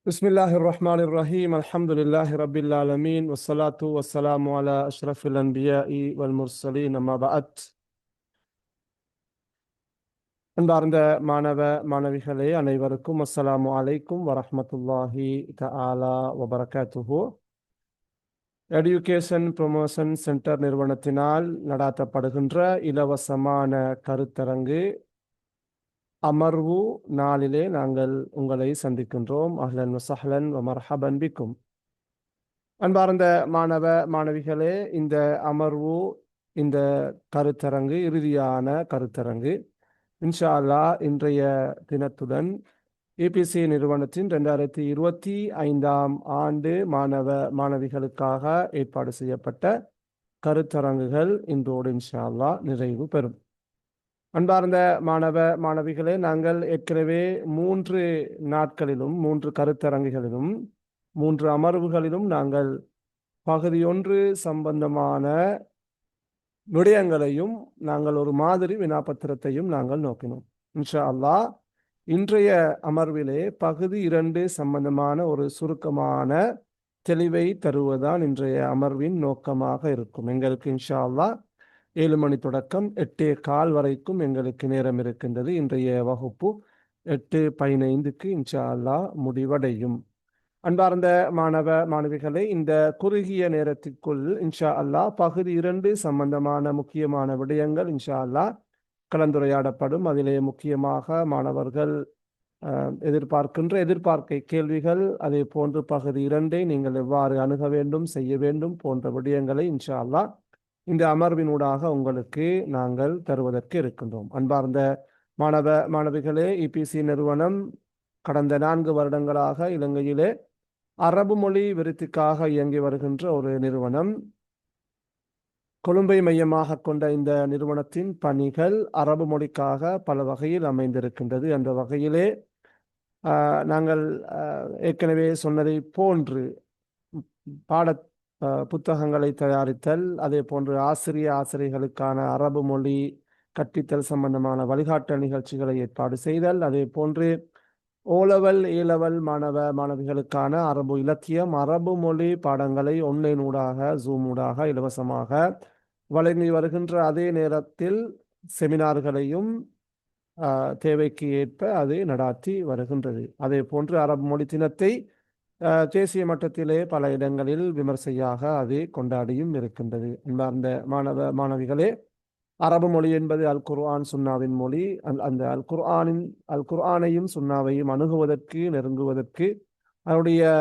بسم الله الرحمن الرحيم الحمد لله رب العالمين والصلاة والسلام على أشرف الأنبياء والمرسلين أما بعد அன்பார்ந்த மாணவ மாணவிகளே அனைவருக்கும் அஸ்ஸலாமு அலைக்கும் வரஹ்மத்துல்லாஹி தஆலா வபரகாத்துஹு. எடியூகேஷன் ப்ரொமோஷன் சென்டர் நிறுவனத்தினால் நடாத்தப்படுகின்ற இலவசமான கருத்தரங்கு அமர்வு நாளிலே நாங்கள் உங்களை சந்திக்கின்றோம். அஹ்லன் வஸஹ்லன் வ மர்ஹபன் பிக்கும். அன்பார்ந்த மாணவ மாணவிகளே, இந்த அமர்வு, இந்த கருத்தரங்கு இறுதியான கருத்தரங்கு. இன்ஷா அல்லாஹ் இன்றைய தினத்துடன் ஏபிசி நிறுவனத்தின் 2025ஆம் ஆண்டு மாணவ மாணவிகளுக்காக ஏற்பாடு செய்யப்பட்ட கருத்தரங்குகள் இன்றோடு இன்ஷா அல்லாஹ் நிறைவு பெறும். அன்பார்ந்த மாணவ மாணவிகளே, நாங்கள் ஏற்கனவே 3 நாட்களிலும் 3 கருத்தரங்குகளிலும் 3 அமர்வுகளிலும் நாங்கள் பகுதி 1 சம்பந்தமான விடயங்களையும் நாங்கள் ஒரு மாதிரி வினாப்பத்திரத்தையும் நாங்கள் நோக்கினோம். இன்ஷா அல்லாஹ் இன்றைய அமர்விலே பகுதி 2 சம்பந்தமான ஒரு சுருக்கமான தெளிவை தருவதுதான் இன்றைய அமர்வின் நோக்கமாக இருக்கும். எங்களுக்கு இன்ஷா அல்லாஹ் 7 மணி தொடக்கம் 8:15 வரைக்கும் எங்களுக்கு நேரம் இருக்கின்றது. இன்றைய வகுப்பு 8:15க்கு இன்ஷா அல்லாஹ் முடிவடையும். அன்பார்ந்த மாணவ மாணவிகளை, இந்த குறுகிய நேரத்திற்குள் இன்ஷா அல்லாஹ் பகுதி 2 சம்பந்தமான முக்கியமான விடயங்கள் இன்ஷா அல்லாஹ் கலந்துரையாடப்படும். அதிலே முக்கியமாக மாணவர்கள் எதிர்பார்க்கின்ற எதிர்பார்க்கை கேள்விகள், அதே போன்று பகுதி 2 நீங்கள் எவ்வாறு அணுக வேண்டும், செய்ய வேண்டும் போன்ற விடயங்களை இன்ஷா அல்லாஹ் இந்த அமர்வினூடாக உங்களுக்கு நாங்கள் தருவதற்கு இருக்கின்றோம். அன்பார்ந்த மாணவ மாணவிகளே, இபிசி நிறுவனம் கடந்த 4 வருடங்களாக இலங்கையிலே அரபு மொழி விருத்திக்காக இயங்கி வருகின்ற ஒரு நிறுவனம். கொழும்பை மையமாக கொண்ட இந்த நிறுவனத்தின் பணிகள் அரபு மொழிக்காக பல வகையில் அமைந்திருக்கின்றது. அந்த வகையிலே நாங்கள் ஏற்கனவே சொன்னதை போன்று பாட புத்தகங்களை தயாரித்தல், அதே போன்று ஆசிரியர்களுக்கான அரபு மொழி கற்பித்தல் சம்பந்தமான வழிகாட்டல் நிகழ்ச்சிகளை ஏற்பாடு செய்தல், அதே போன்று ஓலெவல் ஏலெவல் மாணவ மாணவிகளுக்கான அரபு இலக்கியம் அரபு மொழி பாடங்களை ஆன்லைன் ஊடாக ஜூம் ஊடாக இலவசமாக வழங்கி வருகின்ற அதே நேரத்தில் செமினார்களையும் தேவைக்கு ஏற்ப அது நடாத்தி வருகின்றது. அதே போன்று அரபு மொழி தினத்தை தேசிய மட்டத்திலே பல இடங்களில் விமர்சையாக அது கொண்டாடியும் இருக்கின்றது. அன்பார்ந்த மாணவ மாணவிகளே, அரபு மொழி என்பது அல் குர்ஆன் சுன்னாவின் மொழி. அந்த அல் குர்ஆனையும் சுன்னாவையும் அணுகுவதற்கு, நெருங்குவதற்கு, அதனுடைய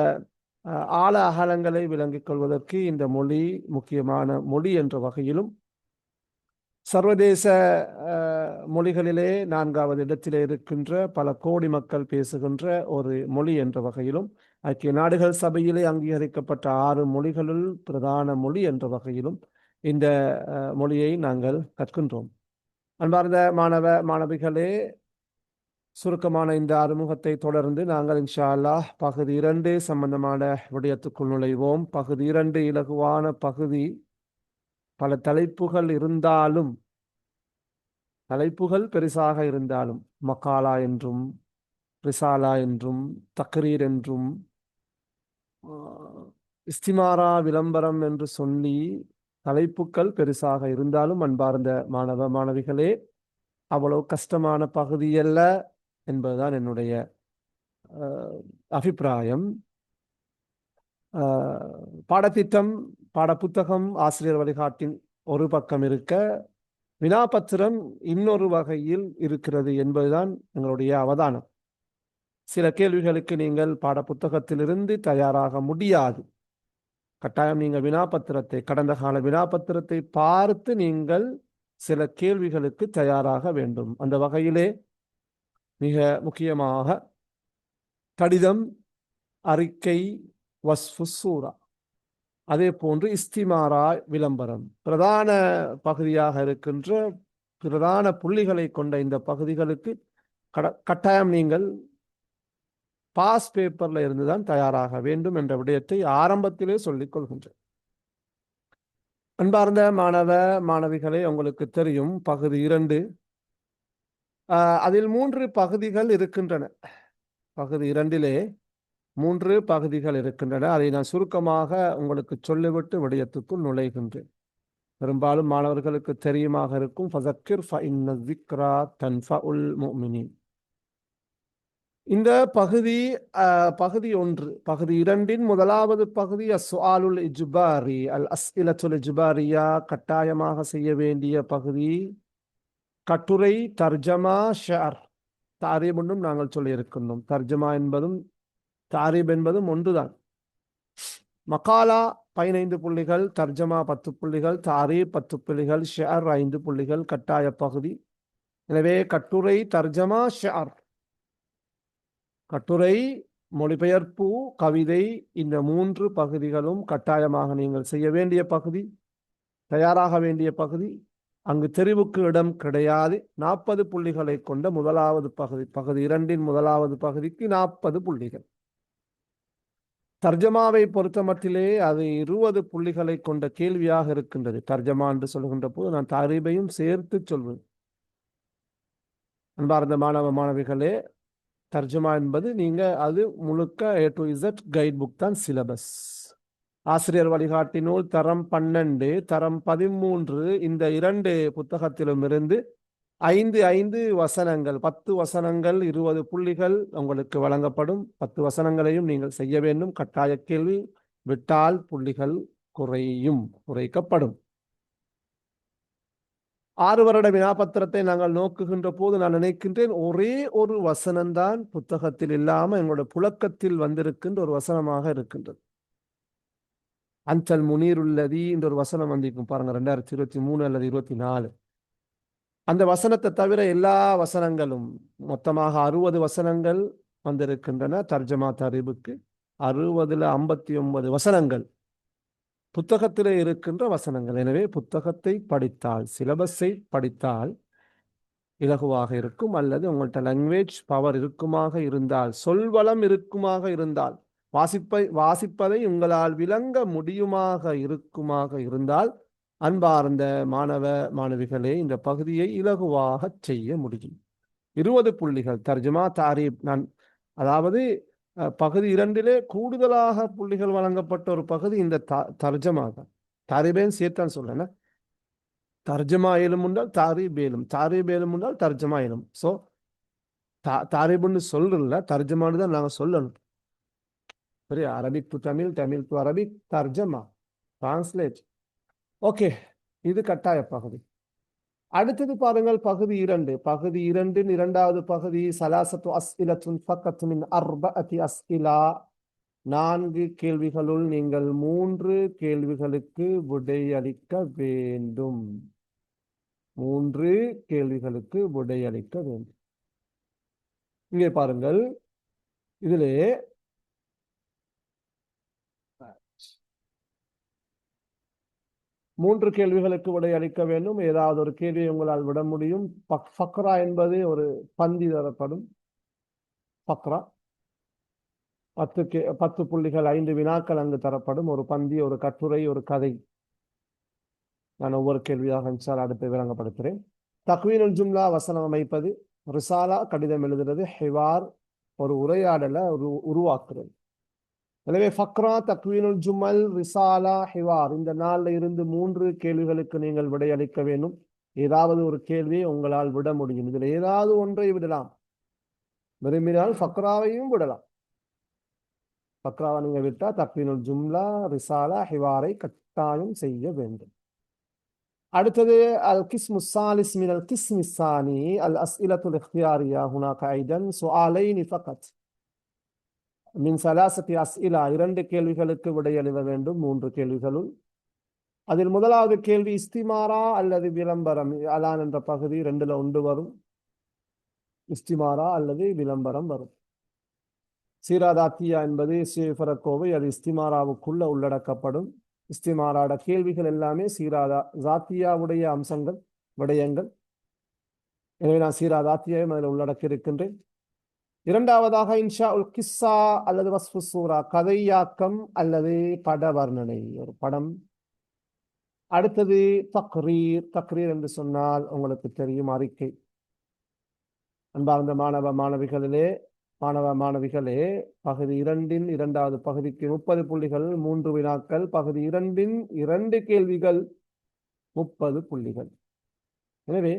ஆழ அகலங்களை விளங்கிக் கொள்வதற்கு இந்த மொழி முக்கியமான மொழி என்ற வகையிலும், சர்வதேச மொழிகளிலே 4வது இடத்திலே இருக்கின்ற பல கோடி மக்கள் பேசுகின்ற ஒரு மொழி என்ற வகையிலும், ஐக்கிய நாடுகள் சபையிலே அங்கீகரிக்கப்பட்ட 6 மொழிகளுள் பிரதான மொழி என்ற வகையிலும் இந்த மொழியை நாங்கள் கற்கின்றோம். அன்பார்ந்த மாணவ மாணவிகளே, சுருக்கமான இந்த அறிமுகத்தை தொடர்ந்து நாங்கள் இன்ஷா அல்லாஹ் பகுதி 2 சம்பந்தமான விடயத்துக்குள் நுழைவோம். பகுதி 2 இலகுவான பகுதி. பல தலைப்புகள் இருந்தாலும், தலைப்புகள் பெரிசாக இருந்தாலும், மக்காலா என்றும் ரிசாலா என்றும் தக்ரீர் என்றும் இஸ்திமாரா விளம்பரம் என்று சொல்லி தலைப்புகள் பெருசாக இருந்தாலும், அன்பார்ந்த மாணவ மாணவிகளே, அவ்வளவு கஷ்டமான பகுதி அல்ல என்பதுதான் என்னுடைய அபிப்பிராயம். பாடத்திட்டம், பாடப்புத்தகம், ஆசிரியர் வழிகாட்டின் ஒரு பக்கம் இருக்க, வினாபத்திரம் இன்னொரு வகையில் இருக்கிறது என்பதுதான் எங்களுடைய அவதானம். சில கேள்விகளுக்கு நீங்கள் பாடப்புத்தகத்திலிருந்து தயாராக முடியாது. கட்டாயம் நீங்கள் வினாபத்திரத்தை, கடந்த கால வினாபத்திரத்தை பார்த்து நீங்கள் சில கேள்விகளுக்கு தயாராக வேண்டும். அந்த வகையிலே மிக முக்கியமாக கடிதம், அறிக்கை, வஸ்ஃபு சூரா, அதே போன்று இஸ்திமாரா விளம்பரம் பிரதான பகுதியாக இருக்கின்ற பிரதான புள்ளிகளை கொண்ட இந்த பகுதிகளுக்கு கட்டாயம் நீங்கள் பாஸ் பேப்பர்ல இருந்துதான் தயாராக வேண்டும் என்ற விடயத்தை ஆரம்பத்திலே சொல்லிக் கொள்கின்றேன். அன்பார்ந்த மாணவ மாணவிகளே, உங்களுக்கு தெரியும் பகுதி 2 அதில் 3 பகுதிகள் இருக்கின்றன. பகுதி 2லே மூன்று பகுதிகள் இருக்கின்றன. அதை நான் சுருக்கமாக உங்களுக்கு சொல்லிவிட்டு விடயத்துக்குள் நுழைகின்றேன். பெரும்பாலும் மாணவர்களுக்கு தெரியுமாக இருக்கும். ஃபஸக்கிர் ஃபஇன்ன ஸிக்ரா தன்ஃபஉல் முஃமினீன். இந்த பகுதி பகுதி 1. பகுதி 2 முதலாவது பகுதி அஸ்ஸுஆலுல் இஜ்பாரி அல் அஸ்இலத்துல் இஜ்பாரியா, கட்டாயமாக செய்ய வேண்டிய பகுதி. கட்டுரை, தர்ஜமா, ஷஅர். தாரீப் என்றும் நாங்கள் சொல்லியிருக்கின்றோம். தர்ஜமா என்பதும் தாரீப் என்பதும் ஒன்றுதான். மகாலா 15 புள்ளிகள், தர்ஜமா 10 புள்ளிகள், தாரீப் 10 புள்ளிகள், ஷஅர் 5 புள்ளிகள் கட்டாய பகுதி. எனவே கட்டுரை, தர்ஜமா, ஷஅர், கட்டுரை, மொழிபெயர்ப்பு, கவிதை, இந்த 3 பகுதிகளும் கட்டாயமாக நீங்கள் செய்ய வேண்டிய பகுதி, தயாராக வேண்டிய பகுதி. அங்கு தெரிவுக்கு இடம் கிடையாது. 40 புள்ளிகளை கொண்ட முதலாவது பகுதி, பகுதி 2 முதலாவது பகுதிக்கு 40 புள்ளிகள். தர்ஜமாவை பொறுத்த மட்டிலே அது 20 புள்ளிகளை கொண்ட கேள்வியாக இருக்கின்றது. தர்ஜமா என்று சொல்கின்ற போது நான் தாரீபையும் சேர்த்து சொல்வேன். அன்பார்ந்த மாணவ மாணவிகளே, தர்ஜமா என்பது அது முழுக்க A to Z guide book தான், சிலபஸ். ஆசிரியர் வழிகாட்டி நூல் தரம் 12, தரம் 13, இந்த 2 புத்தகத்திலும் இருந்து 5 வசனங்கள், 10 வசனங்கள், 20 புள்ளிகள் உங்களுக்கு வழங்கப்படும். 10 வசனங்களையும் நீங்கள் செய்ய வேண்டும். கட்டாய கேள்வி. விட்டால் புள்ளிகள் குறைக்கப்படும். 6 வருட வினாபத்திரத்தை நாங்கள் நோக்குகின்ற போது நான் நினைக்கின்றேன், ஒரே ஒரு வசனம்தான் புத்தகத்தில் இல்லாமல் எங்களோட புழக்கத்தில் வந்திருக்கின்ற ஒரு வசனமாக இருக்கின்றது. அன்சல் முனீருல்லதி என்ற ஒரு வசனம் வந்திருக்கும் பாருங்க, 2023 அல்லது 24. அந்த வசனத்தை தவிர எல்லா வசனங்களும், மொத்தமாக 60 வசனங்கள் வந்திருக்கின்றன. தர்ஜமா தரீபுக்கு 60ல் 59 வசனங்கள் புத்தகத்திலே இருக்கின்ற வசனங்கள். எனவே புத்தகத்தை படித்தால், சிலபஸை படித்தால் இலகுவாக இருக்கும். அல்லது உங்கள்கிட்ட லாங்குவேஜ் பவர் இருக்குமாக இருந்தால், சொல்வளம் இருக்குமாக இருந்தால், வாசிப்பதை உங்களால் விளங்க முடியுமாக இருக்குமாக இருந்தால், அன்பார்ந்த மாணவ மாணவிகளே, இந்த பகுதியை இலகுவாக செய்ய முடியும். 20 புள்ளிகள் தர்ஜமா தாரீப். அதாவது பகுதி 2லே கூடுதலாக புள்ளிகள் வழங்கப்பட்ட ஒரு பகுதி இந்த தர்ஜமா தான். தாரீபையும் சேர்த்தான் சொல்றேன். தர்ஜமா ஏலும் உண்டால் தாரீப் ஏலும், தாரீப் ஏலும் உண்டால் தர்ஜமா ஏலும். ஸோ தாரீப்னு சொல்றல, தர்ஜமானு தான் நாங்கள் சொல்லணும். சரியா? Arabic to Tamil, Tamil to Arabic, தர்ஜமா, டிரான்ஸ்லேட். ஓகே, இது கட்டாய பகுதி. அடுத்தது பாருங்கள், பகுதி 2. பகுதி 2 இரண்டாவது பகுதி சலாசத்து அஸ்இலத்துன் ஃபக்கத் மின் அர்பஅதி அஸ்இலா. 4 கேள்விகளுள் நீங்கள் 3 கேள்விகளுக்கு விடையளிக்க வேண்டும். 3 கேள்விகளுக்கு விடையளிக்க வேண்டும். இங்கே பாருங்கள், இதிலே 3 கேள்விகளுக்கு விடையளிக்க வேண்டும். ஏதாவது ஒரு கேள்வியை உங்களால் விட முடியும். ஃபக்ரா என்பது ஒரு பந்தி தரப்படும். ஃபக்ரா 10 புள்ளிகள், 5 வினாக்கள் அங்கு தரப்படும். ஒரு பந்தி, ஒரு கட்டுரை, ஒரு கதை. நான் ஒவ்வொரு கேள்வியாக அடுத்து விளங்கப்படுத்துகிறேன். தக்வீனுல் ஜும்லா வசனம் அமைப்பது, ரிசாலா கடிதம் எழுதுறது, ஹிவார் ஒரு உரையாடலை உருவாக்குறது. எனவே ஃபக்ரா, தக்வீனுல் ஜுமல், ரிசாலா, ஹிவார், இந்த 4ல் இருந்து 3 கேள்விகளுக்கு நீங்கள் விடையளிக்க வேண்டும். ஏதாவது ஒரு கேள்வியை உங்களால் விட முடியும். இதில் ஏதாவது ஒன்றை விடலாம். விரும்பினால் ஃபக்ராவையும் விடலாம். ஃபக்ராவை நீங்கள் விட்டால் தக்வீனுல் ஜும்லா, ரிசாலா, ஹிவாரை கட்டாயம் செய்ய வேண்டும். அடுத்தது அல் கிஸ்மு சாலிஸ் மின் அல் கிஸ்மி சானி அல் அஸ்இலத்துல் இக்தியாரியா. ஹுனாக ஐதன் சுஆலைனி ஃபகத் மின் சலாசத்தி அஸ்இலா. 2 கேள்விகளுக்கு விடையளிக்க வேண்டும் 3 கேள்விகளுள். அதில் முதலாவது கேள்வி இஸ்திமாரா அல்லது விளம்பரம். அலான் என்ற பகுதி 2ல் 1 வரும். இஸ்திமாரா அல்லது விளம்பரம் வரும். சீராதாத்தியா என்பது சேஃபரக்கோவை, அது இஸ்திமாராவுக்குள்ள உள்ளடக்கப்படும். இஸ்திமாராட கேள்விகள் எல்லாமே சீராதா ஜாத்தியாவுடைய அம்சங்கள், விடயங்கள். எனவே நான் சீராதாத்தியாவும் அதில் உள்ளடக்கி இருக்கின்றேன். இரண்டாவதாக இன்ஷா உல் கிஸ்ஸா அல்லது வஸ்ஃபு சூரா, கதையாக்கம் அல்லது பட வர்ணனை, ஒரு படம். அடுத்தது தக்ரீர். தக்ரீர் என்று சொன்னால் உங்களுக்கு தெரியும், அறிக்கை. அன்பார்ந்த மாணவ மாணவிகளிலே, மாணவிகளே, பகுதி 2 இரண்டாவது பகுதிக்கு 30 புள்ளிகள், 3 வினாக்கள். பகுதி 2 2 கேள்விகள், 30 புள்ளிகள். எனவே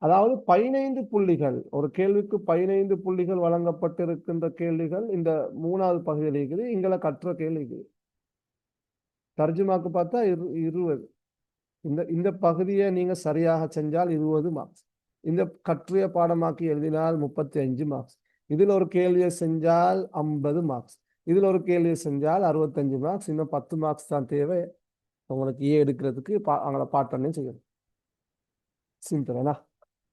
அதாவது 15 புள்ளிகள், ஒரு கேள்விக்கு 15 புள்ளிகள் வழங்கப்பட்டிருக்கின்ற கேள்விகள் இந்த 3வது பகுதியில் இருக்குது. இங்களை கற்ற கேள்வி தர்ஜுமாக்கு பார்த்தா 20. இந்த பகுதியை நீங்க சரியாக செஞ்சால் 20 மார்க்ஸ். இந்த கற்றிய பாடமாக்கி எழுதினால் 35 மார்க்ஸ். இதில் ஒரு கேள்வியை செஞ்சால் 50 மார்க்ஸ். இதில் ஒரு கேள்வியை செஞ்சால் 65 மார்க்ஸ். இன்னும் 10 மார்க்ஸ் தான் தேவை உங்களுக்கு எடுக்கிறதுக்கு. அவங்கள பாட்டனையும் செய்யணும். சிம்பிள்.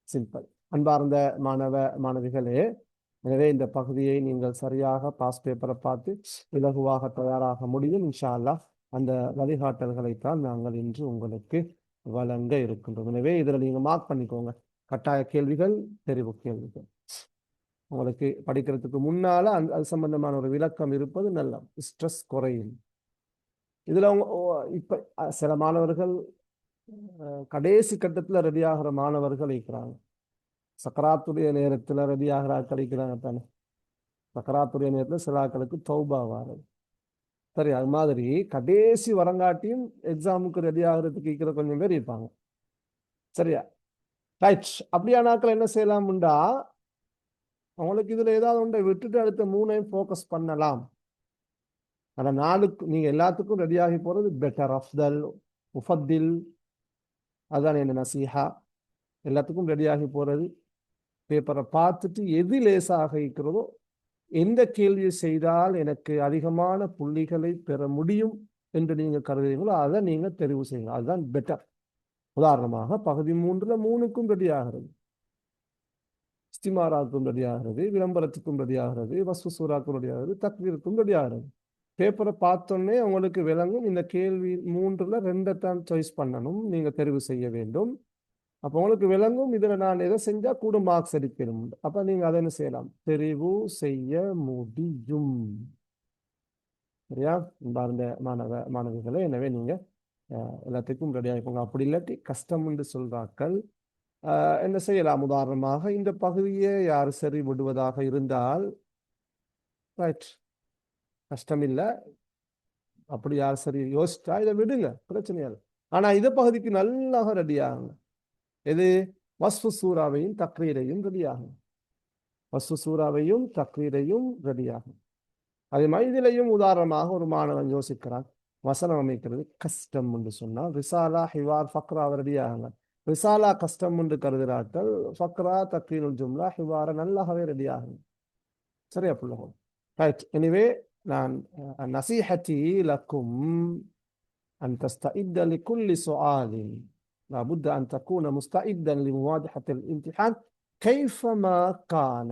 சிம்பிள். அன்பார்ந்த மாணவிகளே, எனவே இந்த பகுதியை நீங்கள் சரியாக பாஸ் பேப்பரை பார்த்து இலகுவாக தயாராக முடியும் இன்ஷா அல்லாஹ். அந்த வழிகாட்டல்களைத்தான் நாங்கள் இன்று உங்களுக்கு வழங்க இருக்கின்றோம். எனவே இதில் நீங்கள் மார்க் பண்ணிக்கோங்க. கட்டாய கேள்விகள், தெரிவு கேள்விகள். உங்களுக்கு படிக்கிறதுக்கு முன்னால அது சம்பந்தமான ஒரு விளக்கம் இருப்பது நல்ல ஸ்ட்ரெஸ் குறையும். இதுல இப்ப சில மாணவர்கள் கடைசி கட்டத்துல ரெடி ஆகிற மாணவர்கள் இருக்கிறாங்க. சக்கராத்துடைய நேரத்துல ரெடி ஆகிற கிடைக்கிறாங்க தானே. சக்கராத்துடைய நேரத்துல சிலாக்களுக்கு தௌபா வாரது. சரி, அது மாதிரி கடைசி வரங்காட்டியும் எக்ஸாமுக்கு ரெடி ஆகிறதுக்கு இருக்கிற கொஞ்சம் பேர் இருப்பாங்க. சரியா? ரைட். அப்படியான ஆட்கள் என்ன செய்யலாம்டா, அவங்களுக்கு இதுல ஏதாவது ஒன்றை விட்டுட்டு அடுத்த 3ஐயும் ஃபோக்கஸ் பண்ணலாம். ஆனா 4க்கு நீங்க எல்லாத்துக்கும் ரெடியாகி போறது பெட்டர், அஃப்தல், உஃபத்தில். அதான் என்ன நசீஹா. எல்லாத்துக்கும் ரெடியாகி போறது, பேப்பரை பார்த்துட்டு எது லேசாக இருக்கிறதோ, எந்த கேள்வியை செய்தால் எனக்கு அதிகமான புள்ளிகளை பெற முடியும் என்று நீங்க கருதுறீங்களோ அதை நீங்க தெரிவு செய்யுங்க. அதுதான் பெட்டர். உதாரணமாக பகுதி 3ல 3க்கும் ரெடி ஆகிறது, இஸ்திமாராக்கும் ரெடி ஆகிறது, விளம்பரத்துக்கும் ரெடி ஆகிறது, வஸ்து சூறாக்கும் ரெடி ஆகிறது, தக்வீருக்கும் ரெடி ஆகிறது. பேப்பரை பார்த்தோன்னே உங்களுக்கு விளங்கும் இந்த கேள்வி 3ல 2 தான் சாய்ஸ் பண்ணணும், நீங்க தெரிவு செய்ய வேண்டும். அப்போ உங்களுக்கு விளங்கும் இதுல நான் எதை செஞ்சா கூட மார்க்ஸ் எடுக்கணும். அப்ப நீங்க அதை என்ன செய்யலாம், தெரிவு செய்ய முடியும். சரியா? பார்ந்த மாணவிகளே, எனவே நீங்க எல்லாத்துக்கும் ரெடி ஆகிப்போங்க. அப்படி இல்லாட்டி கஷ்டம் என்று சொல்றாக்கள் என்ன செய்யலாம். உதாரணமாக இந்த பகுதியை யார் சரி விடுவதாக இருந்தால் ரைட், கஷ்டம் இல்லை. அப்படி யார் சரி யோசிச்சா இதை விடுங்க, பிரச்சனையா இல்லை. ஆனா இதை பகுதிக்கு நல்லா ரெடி ஆகுங்க. எது? வஸ்ஃபு சூறாவையும் தக்ரீரையும் ரெடியாகும். வஸ்ஃபு சூறாவையும் தக்ரீரையும் ரெடியாகும். அதே மாதிரி இதிலையும் உதாரணமாக ஒரு மாணவன் யோசிக்கிறான், வசனம் அமைக்கிறது கஷ்டம் என்று சொன்னால் ரிசாலா, ஹிவார், ஃபக்ரா ரெடியாகுங்க. ரிசாலா கஷ்டம் என்று கருதுகிறார்கள், ஃபக்ரா, தக்ரீனுல் ஜும்லா, ஹிவார நல்லாகவே ரெடியாகும். சரியா பிள்ளைகள்? ரைட். எனிவே நான் நசீஹத்தி லக்கும் அன் தஸ்தஇத்த லிகுல்லி சுஆலின் لابد أن تكون مستعدا لمواجهة الامتحان كيفما كان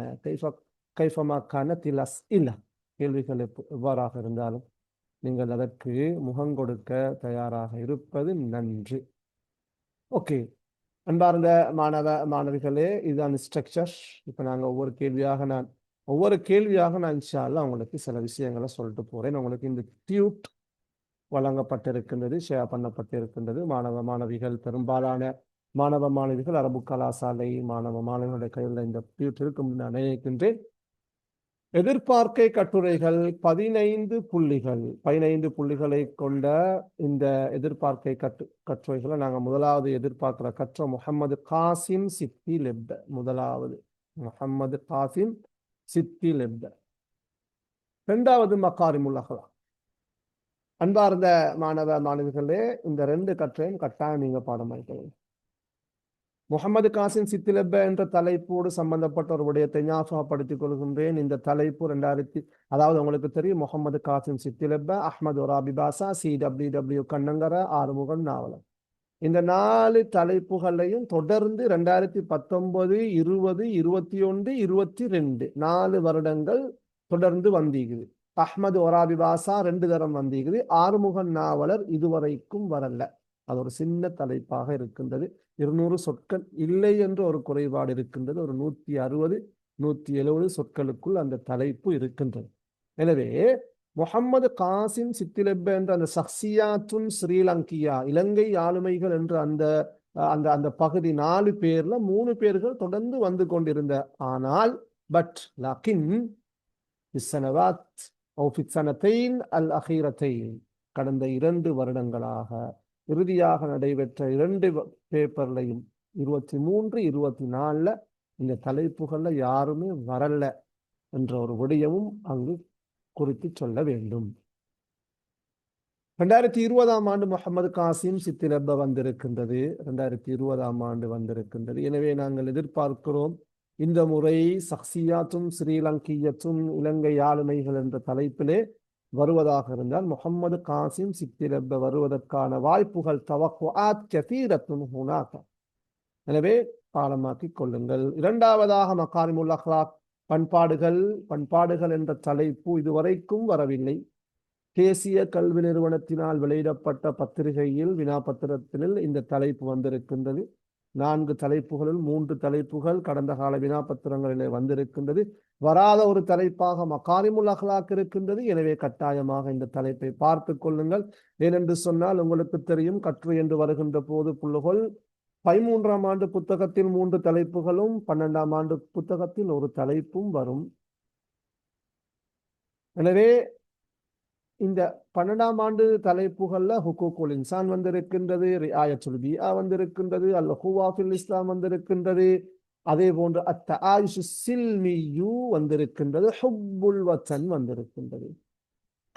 كيفما كانت الأسئلة. கேள்விகள் எவ்வாறாக இருந்தாலும் நீங்கள் அதற்கு முகங்கொடுக்க தயாராக இருப்பது நன்று. ஓகே, அன்பார்ந்த மாணவிகளே, இதுதான் ஸ்ட்ரக்சர். இப்போ நாங்கள் ஒவ்வொரு கேள்வியாக நான் இன்ஷா அல்லாஹ் உங்களுக்கு சில விஷயங்களை சொல்லிட்டு போறேன். உங்களுக்கு இந்த டியூட் வழங்கப்பட்டிருக்கின்றது, ஷேர் பண்ணப்பட்டிருக்கின்றது. மாணவிகள், பெரும்பாலான மாணவிகள் அரபு கலாசாலை மாணவர்களுடைய கையில் இந்த டியூட் இருக்கும் நான் நினைக்கின்றேன். எதிர்பார்க்கை கட்டுரைகள் 15 புள்ளிகள், 15 புள்ளிகளை கொண்ட இந்த எதிர்பார்க்கை கட்டுரைகளை நாங்கள் முதலாவது எதிர்பார்க்கிற கற்ற முஹம்மது காசிம் சித்தி லெப்ட. முதலாவது முஹம்மது காசிம் சித்தி லெப்ட. 2வது மக்காரிமுல் அஹ்லாக். அன்பார்ந்த மாணவிகளே, இந்த 2 கற்றையும் கட்டாயம் நீங்க பாடமாயிட்டீங்க. முகமது காசிம் சித்திலெப்ப என்ற தலைப்போடு சம்பந்தப்பட்ட ஒரு விடயத்தை ஞாபகப்படுத்திக் கொள்கின்றேன். இந்த தலைப்பு அதாவது உங்களுக்கு தெரியும், முகமது காசிம் சித்திலெப்ப, அஹ்மது ஒராபி பாசா, CWW கண்ணங்கர, ஆறுமுகன் நாவலர். இந்த 4 தலைப்புகளையும் தொடர்ந்து 2019, 20, 21, 22 4 வருடங்கள் தொடர்ந்து வந்தீங்குது. அஹ்மது ஒராபி பாசா 2 தரம் வந்தீங்குது. ஆறுமுகன் நாவலர் இதுவரைக்கும் வரல. அது ஒரு சின்ன தலைப்பாக இருக்கின்றது. 200 சொற்கள் இல்லை என்று ஒரு குறைபாடு இருக்கின்றது. ஒரு 160, 170 சொற்களுக்குள் அந்த தலைப்பு இருக்கின்றது. எனவே முகமது காசிம் சித்திலெப்ப என்ற அந்த சக்சியாத்துன் ஸ்ரீலங்கியா, இலங்கை ஆளுமைகள் என்ற அந்த பகுதி 4 பேர்ல 3 பேர்கள் தொடர்ந்து வந்து கொண்டிருந்த. ஆனால் பட் லாக்கின் இஸ்ஸனவாத் அவு ஃபிஸ்ஸனத்தைன் அல் அஹீரத்தைன், கடந்த 2 வருடங்களாக இறுதியாக நடைபெற்ற 2 பேப்பர்லையும் 23, 24 இந்த தலைப்புகள்ல யாருமே வரல என்ற ஒரு விடயமும் அங்கு குறித்து சொல்ல வேண்டும். 2020 ஆண்டு முகமது காசிம் சித்திரப்ப வந்திருக்கின்றது. 2020 ஆண்டு வந்திருக்கின்றது. எனவே நாங்கள் எதிர்பார்க்கிறோம் இந்த முறை சக்சியாத்தும் ஸ்ரீலங்கியத்தும் இலங்கை ஆளுமைகள் என்ற தலைப்பிலே வருவதாக இருந்தால் முகமது காசிம் சித்திரப்ப வருவதற்கான வாய்ப்புகள் தவக்குஆத் கதீரத்துன் ஹுனாக. எனவே பாடமாக்கிக் கொள்ளுங்கள். இரண்டாவதாக மகாரிமுல் அஹ்லாக், பண்பாடுகள் என்ற தலைப்பு இதுவரைக்கும் வரவில்லை. தேசிய கல்வி நிறுவனத்தினால் வெளியிடப்பட்ட பத்திரிகையில் வினாபத்திரத்தில் இந்த தலைப்பு வந்திருக்கின்றது. 4 தலைப்புகளில் 3 தலைப்புகள் கடந்த கால வினாபத்திரங்களிலே வந்திருக்கின்றது. வராத ஒரு தலைப்பாக மகாரிமுல் அஹ்லாக் இருக்கின்றது. எனவே கட்டாயமாக இந்த தலைப்பை பார்த்து கொள்ளுங்கள். ஏனென்று சொன்னால் உங்களுக்கு தெரியும், கற்று என்று வருகின்ற போது புள்ளுகள் 13ஆம் ஆண்டு புத்தகத்தில் 3 தலைப்புகளும் 12ஆம் ஆண்டு புத்தகத்தில் ஒரு தலைப்பும் வரும். எனவே இந்த 12ஆம் ஆண்டு தலைப்புகள்ல ஹுகூகுல் இன்சான் வந்திருக்கின்றது, ரிஆயத்துல் பிஆ வந்திருக்கின்றது, அல் ஹுவா ஃபில் இஸ்லாம் வந்திருக்கின்றது, அதே போன்று அத்தஆயிஷு சில்மியு வந்திருக்கின்றது, ஹுப்புல் வத்தன் வந்திருக்கின்றது.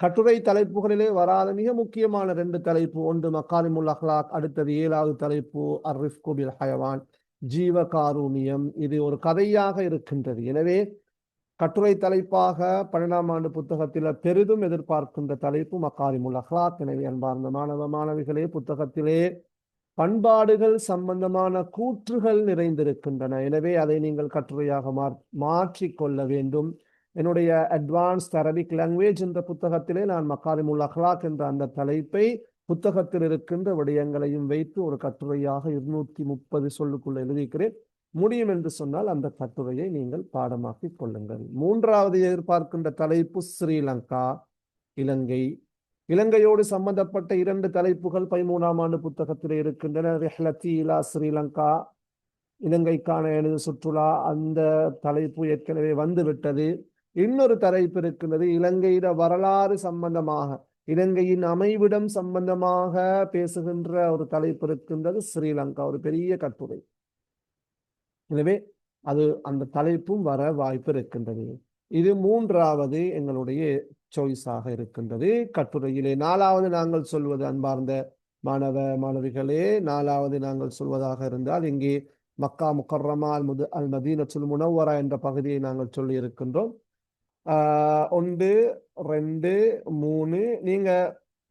கட்டுரை தலைப்புகளிலே வராத மிக முக்கியமான 2 தலைப்பு, ஒன்று மகாரிமுல் அஹ்லாக், அடுத்தது 7வது தலைப்பு அர்ரிஃப்கு பில் ஹயவான், ஜீவ காரூணியம். இது ஒரு கதையாக இருக்கின்றது. எனவே கட்டுரை தலைப்பாக 12ஆம் ஆண்டு புத்தகத்தில் பெரிதும் எதிர்பார்க்கின்ற தலைப்பு மகாரிமுல் அஹ்லாக். எனவே அன்பார்ந்த மாணவ மாணவிகளே, புத்தகத்திலே பண்பாடுகள் சம்பந்தமான கூற்றுகள் நிறைந்திருக்கின்றன. எனவே அதை நீங்கள் கட்டுரையாக மாற்றிக்கொள்ள வேண்டும். என்னுடைய அட்வான்ஸ்ட் அரபிக் லாங்குவேஜ் என்ற புத்தகத்திலே நான் மகாரிமுல் அஹ்லாக் என்ற அந்த தலைப்பை புத்தகத்தில் இருக்கின்ற விடயங்களையும் வைத்து ஒரு கட்டுரையாக 230 சொல்லுக்குள்ள எழுதியிருக்கிறேன். முடியும் என்று சொன்னால் அந்த கட்டுரையை நீங்கள் பாடமாக்கிக் கொள்ளுங்கள். 3வது எதிர்பார்க்கின்ற தலைப்பு ஸ்ரீலங்கா, இலங்கை. இலங்கையோடு சம்பந்தப்பட்ட 2 தலைப்புகள் 13ஆம் ஆண்டு புத்தகத்திலே இருக்கின்றன. ரிஹ்லத்தி இலா ஸ்ரீலங்கா, இலங்கைக்கான எனது சுற்றுலா, அந்த தலைப்பு ஏற்கனவே வந்துவிட்டது. இன்னொரு தலைப்பு இருக்கின்றது, இலங்கையிட வரலாறு சம்பந்தமாக, இலங்கையின் அமைவிடம் சம்பந்தமாக பேசுகின்ற ஒரு தலைப்பு இருக்கின்றது, ஸ்ரீலங்கா, ஒரு பெரிய கட்டுரை. எனவே அது அந்த தலைப்பும் வர வாய்ப்பு இருக்கின்றது. இது 3வது எங்களுடைய சாய்ஸாக இருக்கின்றது கட்டுரையிலே. 4வது நாங்கள் சொல்வது, அன்பார்ந்த மாணவ மாணவிகளே, 4வது நாங்கள் சொல்வதாக இருந்தால், இங்கே மக்கா முக்கர்ரமா அல் மதீனத்துல் முனவ்வரா என்ற பகுதியை நாங்கள் சொல்லி இருக்கின்றோம். 1, 2, 3 நீங்க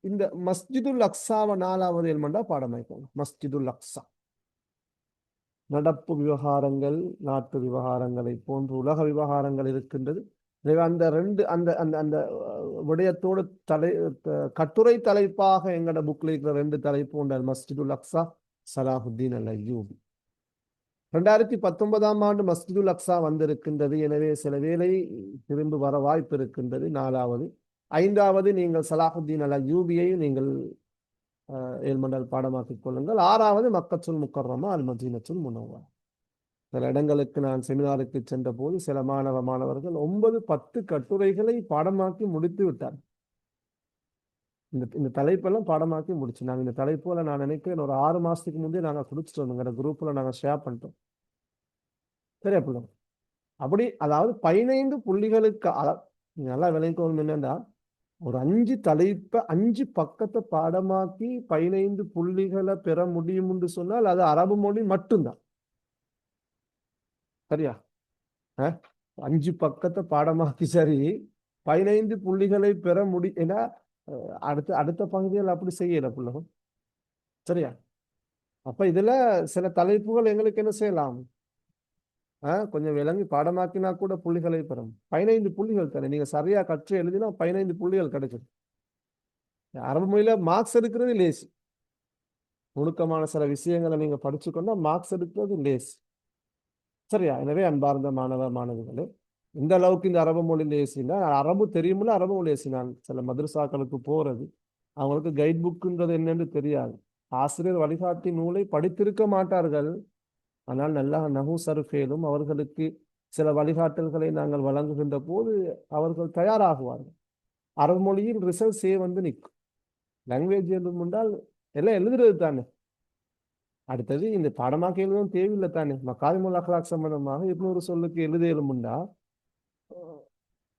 இந்த மஸ்ஜிதுல் அக்ஸாவை 4வது எல்மெண்டா பாடமாய்க்கோங்க. மஸ்ஜிதுல் அக்ஸா நடப்பு விவகாரங்கள், நாட்டு விவகாரங்களை போன்று உலக விவகாரங்கள் இருக்கின்றது. அந்த 2 அந்த அந்த அந்த விடயத்தோடு கட்டுரை தலைப்பாக எங்களோட புக்ல இருக்கிற 2 தலைப்பு உண்டு, மஸ்ஜிதுல் அக்ஸா, சலாஹுத்தீன் அல் அய்யூபி. 2019ஆம் ஆண்டு மஸ்ஜிதுல் அக்ஸா வந்திருக்கின்றது. எனவே சில வேளை திரும்பி வர வாய்ப்பு இருக்கின்றது. 4வது. 5வது நீங்கள் சலாஹுத்தீன் அல் அய்யூபியை நீங்கள் ஏழ்மண்டல் பாடமாக்கிக் கொள்ளுங்கள். 6வது மக்கத்துல் முக்கர்ரமா அல் மதீனத்துல் முனவ்வரா. சில இடங்களுக்கு நான் செமினாருக்கு சென்ற போது சில மாணவர்கள் 9, 10 கட்டுரைகளை பாடமாக்கி முடித்து விட்டார். இந்த தலைப்பெல்லாம் பாடமாக்கி முடிச்சு. நாங்கள் இந்த தலைப்புல நான் நினைக்கிறேன் ஒரு 6 மாசத்துக்கு முந்தைய நாங்கள் கொடுத்துட்டு வந்தோங்கிற குரூப்ல நாங்கள் ஷேர் பண்ணிட்டோம். சரியா பிள்ளை? அப்படி அதாவது 15 புள்ளிகளுக்கு நல்லா விளைக்கணும். என்னன்னா, ஒரு 5 தலைப்பை 5 பக்கத்தை பாடமாக்கி 15 புள்ளிகளை பெற முடியும் என்று சொன்னால் அது அரபு மொழி மட்டும்தான். சரியா? 5 பக்கத்தை பாடமாக்கி சரி 15 புள்ளிகளை பெற முடியும். ஏன்னா அடுத்த பகுதிகள் அப்படி செய்யல புள்ளகம். சரியா? அப்ப இதுல சில தலைப்புகள் எங்களுக்கு என்ன செய்யலாம், கொஞ்சம் விளங்கி பாடமாக்கினா கூட புள்ளிகளை பெறும். 15 புள்ளிகள் தானே, நீங்க சரியா கற்று எழுதினா 15 புள்ளிகள் கிடைக்கும். அரபு மொழியில மார்க்ஸ் எடுக்கிறது லேஸ். நுணுக்கமான சில விஷயங்களை நீங்க படிச்சுக்கொண்டா மார்க்ஸ் எடுக்கிறது லேஸ். சரியா? எனவே அன்பார்ந்த மாணவ மாணவிகளே, இந்த அளவுக்கு இந்த அரபு மொழி லேசினா, அரபு தெரியும்ல, அரபு மொழி லேசி. நான் சில மதரசாக்களுக்கு போறது, அவங்களுக்கு கைட் புக்குன்றது என்னன்னு தெரியாது. ஆசிரியர் வழிகாட்டி நூலை படித்திருக்க மாட்டார்கள். ஆனால் நல்லா நஹு சர்ஃபேலும் அவர்களுக்கு சில வழிகாட்டல்களை நாங்கள் வழங்குகின்ற போது அவர்கள் தயாராகுவார்கள். அரபு மொழியில் ரிசல்ட் சே வந்து நிற்கும். லாங்குவேஜ் எழுதும் என்றால் எல்லாம் எழுதுறது தானே. அடுத்தது இந்த பாடமாக்க எழுதும் தேவையில்லை தானே. மக்காரிமுல் அக்லாக் சம்பந்தமாக 200 சொல்லுக்கு எழுத எழுமுண்டா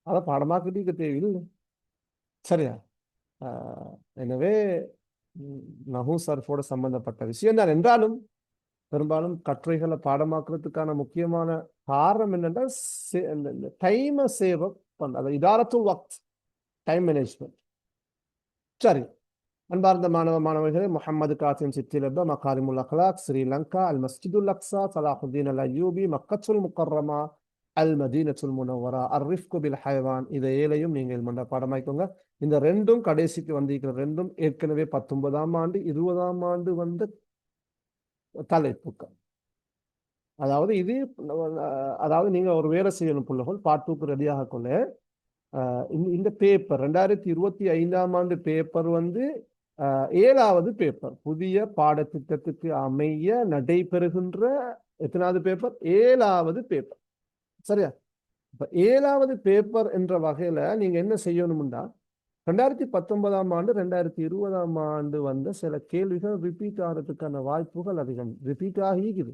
அதை பாடமாக்கிட்டு தேவையில்லை. சரியா? எனவே நஹூ சர்ஃபோட சம்பந்தப்பட்ட விஷயம் தான். என்றாலும் பெரும்பாலும் கட்டுரைகளை பாடமாக்குறதுக்கான முக்கியமான காரணம் என்னென்றால் டைமை சேவ் பண்ண, அது இதாரத்துல் வக்த், டைம் மேனேஜ்மெண்ட். சரி, அன்பார்ந்த மாணவர்களே, முஹம்மது காசிம் சித்திலப்ப, மக்காரிமுல் அக்லாக், ஸ்ரீலங்கா, அல் மஸ்ஜிதுல் அக்ஸா, சலாஹுத்தீன் அல் அய்யூபி, மக்கத்துல் முக்கர்ரமா, அல் மதீனத்துல் முனவ்வரா, அர் ரிஃப்கு பில் ஹைவான், இதை ஏழையும் நீங்கள் மண்ட பாடமாய்க்கோங்க. இந்த ரெண்டும் கடைசிக்கு வந்திருக்கிற ரெண்டும் ஏற்கனவே 19ஆம் ஆண்டு 20ஆம் ஆண்டு வந்த தலைப்புகள். அதாவது இது அதாவது நீங்க ஒரு வேலை செய்யணும் பிள்ளைகள் பார்ட் 2க்கு ரெடியாக கொள்ள. இந்த பேப்பர் 2025ஆம் ஆண்டு பேப்பர் வந்து 7வது பேப்பர், புதிய பாடத்திட்டத்துக்கு அமைய நடைபெறுகின்ற எத்தனாவது பேப்பர்? 7வது பேப்பர். சரியா? இப்ப 7வது பேப்பர் என்ற வகையில நீங்க என்ன செய்யணும்னா 2019ஆம் ஆண்டு 2020ஆம் ஆண்டு வந்த சில கேள்விகள் ரிப்பீட் ஆகிறதுக்கான வாய்ப்புகள் அதிகம். ரிப்பீட் ஆகிக்குது.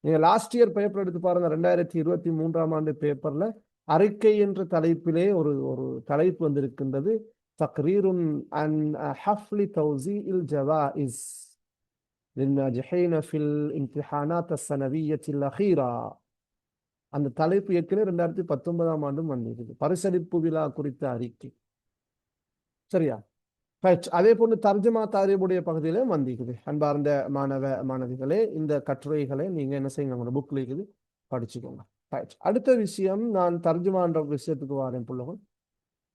நீங்க லாஸ்ட் இயர் பேப்பர் எடுத்து பாருங்க. 2023ஆம் ஆண்டு பேப்பர்ல அறிக்கை என்ற தலைப்பிலே ஒரு ஒரு தலைப்பு வந்திருக்கின்றது. தக்ரீருன் அன் ஹஃப்லி தௌஸீஇல் ஜவாஇஸ் للناجحين في الامتحانات السنوية الأخيرة. அந்த தலைப்பு ஏற்கனவே 2019ஆம் ஆண்டும் வந்திருக்குது. பரிசளிப்பு விழா குறித்த அறிக்கை. சரியா? அதே போன்று தர்ஜமா தாரீபுடைய பகுதியிலும் வந்திருக்குது. அன்பார்ந்த மாணவிகளே, இந்த கட்டுரைகளை நீங்க என்ன செய்யுங்க, புக்ல இருக்குது, படிச்சுக்கோங்க. அடுத்த விஷயம், நான் தர்ஜுமான்ற விஷயத்துக்கு வரேன் புள்ளகோல்.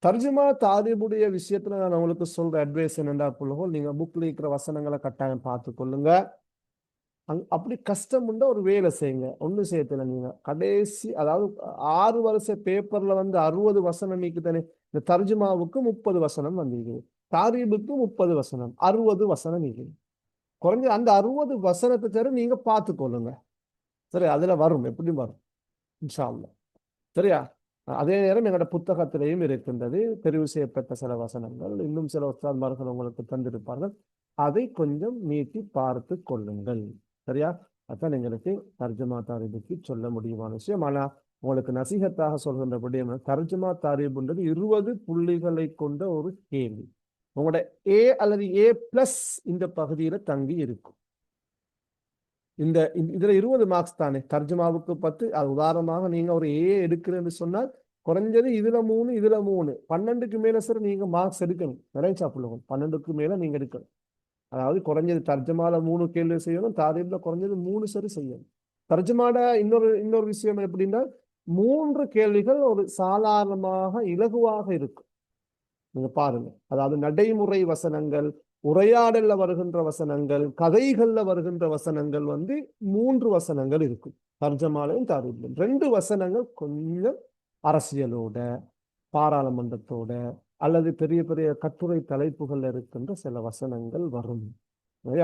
தர்ஜுமா தாரீபுடைய விஷயத்துல நான் உங்களுக்கு சொல்ற அட்வைஸ் என்னண்டா புள்ளகோல், நீங்க புக்ல இருக்கிற வசனங்களை கட்டாயம் பார்த்து கொள்ளுங்க. அப்படி கஷ்டம் உண்டா ஒரு வேலை செய்யுங்க. ஒன்றும் செய்யல. நீங்க கடைசி, அதாவது 6 வருஷ பேப்பர்ல வந்து 60 வசனம் நீக்குதானே. இந்த தர்ஜுமாவுக்கு 30 வசனம் வந்திருக்குது, தாரீபுக்கு 30 வசனம், 60 வசனம் இருக்குது. குறைஞ்ச அந்த 60 வசனத்தை தவிர நீங்க பார்த்து கொள்ளுங்க. சரி, அதுல வரும், எப்படி வரும் இன்ஷா அல்லாஹ். சரியா? அதே நேரம் எங்களோட புத்தகத்திலேயும் இருக்கின்றது தெரிவு செய்யப்பட்ட சில வசனங்கள். இன்னும் சில உஸ்தாத்மார்கள் உங்களுக்கு தந்திருப்பார்கள். அதை கொஞ்சம் நீட்டி பார்த்து கொள்ளுங்கள். சரியா? அதான் எங்களுக்கு தர்ஜுமா தாரீபுக்கு சொல்ல முடியுமான விஷயம். ஆனா உங்களுக்கு நசீகத்தாக சொல்கின்ற விடயம், தர்ஜுமா தாரீபுன்றது 20 புள்ளிகளை கொண்ட ஒரு கேள்வி. உங்களோட ஏ அல்லது A+ இந்த பகுதியில தங்கி இருக்கும். இதுல 20 மார்க்ஸ் தானே. தர்ஜுமாவுக்கு 10. அது உதாரணமாக நீங்க ஒரு ஏ எடுக்கிறேன்னு சொன்னால் குறைஞ்சது இதுல 3 இதுல 3 12க்கு மேல சார் நீங்க மார்க்ஸ் எடுக்கணும். நிறைய சாப்பிடுவோம். 12க்கு மேல நீங்க எடுக்கணும். அதாவது குறைஞ்சது தர்ஜுமால 3 கேள்வி செய்யணும், தாரீப்ல குறைஞ்சது 3 சரி செய்யணும். தர்ஜுமாட இன்னொரு விஷயம் எப்படின்னா 3 கேள்விகள் ஒரு சாதாரணமாக இலகுவாக இருக்கும். நீங்க பாருங்க, அதாவது நடைமுறை வசனங்கள், உரையாடல்ல வருகின்ற வசனங்கள், கதைகள்ல வருகின்ற வசனங்கள் வந்து 3 வசனங்கள் இருக்கும். தர்ஜமாலையும் தாரீப்லையும் 2 வசனங்கள் கொஞ்சம் அரசியலோட, பாராளுமன்றத்தோட அல்லது பெரிய பெரிய கட்டுரை தலைப்புகள் இருக்கின்ற சில வசனங்கள் வரும்.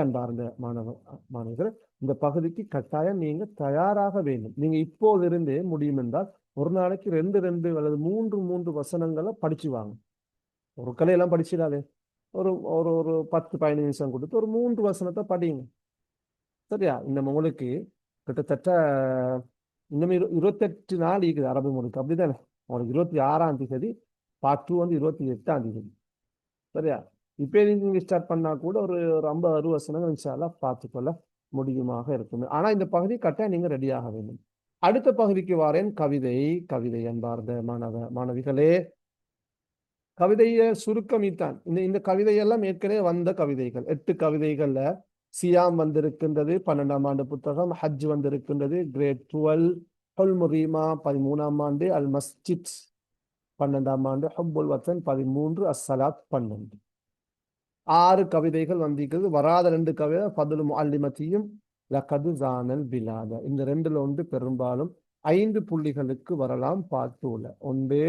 அன்பார்ந்த மாணவர்கள், இந்த பகுதிக்கு கட்டாயம் நீங்க தயாராக வேண்டும். நீங்க இப்போதிருந்தே முடியும் என்றால் ஒரு நாளைக்கு 2 அல்லது 3 வசனங்களை படிச்சு வாங்க. ஒரு கலையெல்லாம் படிச்சிடாதே. ஒரு ஒரு ஒரு 10-15 நிமிஷம் கொடுத்து ஒரு 3 வசனத்தை படிங்க. சரியா? இந்த உங்களுக்கு கிட்டத்தட்ட இன்னும் 28 நாள் இருக்குது அரபு மொழிக்கு, அப்படித்தானே? உங்களுக்கு 26ஆம் தேதி, பார்ட் 2 வந்து 28ஆம் தேதி. சரியா? இப்போ நீங்க ஸ்டார்ட் பண்ணா கூட ஒரு 50-60 வசனங்கள் இன்ஷா அல்லாஹ் பார்த்துக்கொள்ள முடியுமாக இருக்கும். ஆனா இந்த பகுதி கட்டாயம் நீங்க ரெடியாக வேண்டும். அடுத்த பகுதிக்கு வாரேன். கவிதை அன்பார்ந்த மாணவிகளே, கவிதைய சுருக்கமித்தான். இந்த கவிதையெல்லாம் ஏற்கனவே வந்த கவிதைகள். 8 கவிதைகள்ல சியாம் வந்திருக்கின்றது, 12ஆம் ஆண்டு புத்தகம். ஹஜ் வந்திருக்கின்றது, கிரேட் 12. ஹுல்முரீமா 13ஆம் ஆண்டு. அல் மஸ்ஜித் 12ஆம் ஆண்டு. ஹுப்புல் வத்தன் 13. அஸ்ஸலாத் 12. 6 கவிதைகள் வந்திருக்கிறது. வராத 2 கவிதை ஃபதுல் முஅல்லிமத்தியும் லகது ஜானல் பிலாத. இந்த 2ல ஒன்று பெரும்பாலும் 5 புள்ளிகளுக்கு வரலாம். பார்த்துள்ள ஒன்று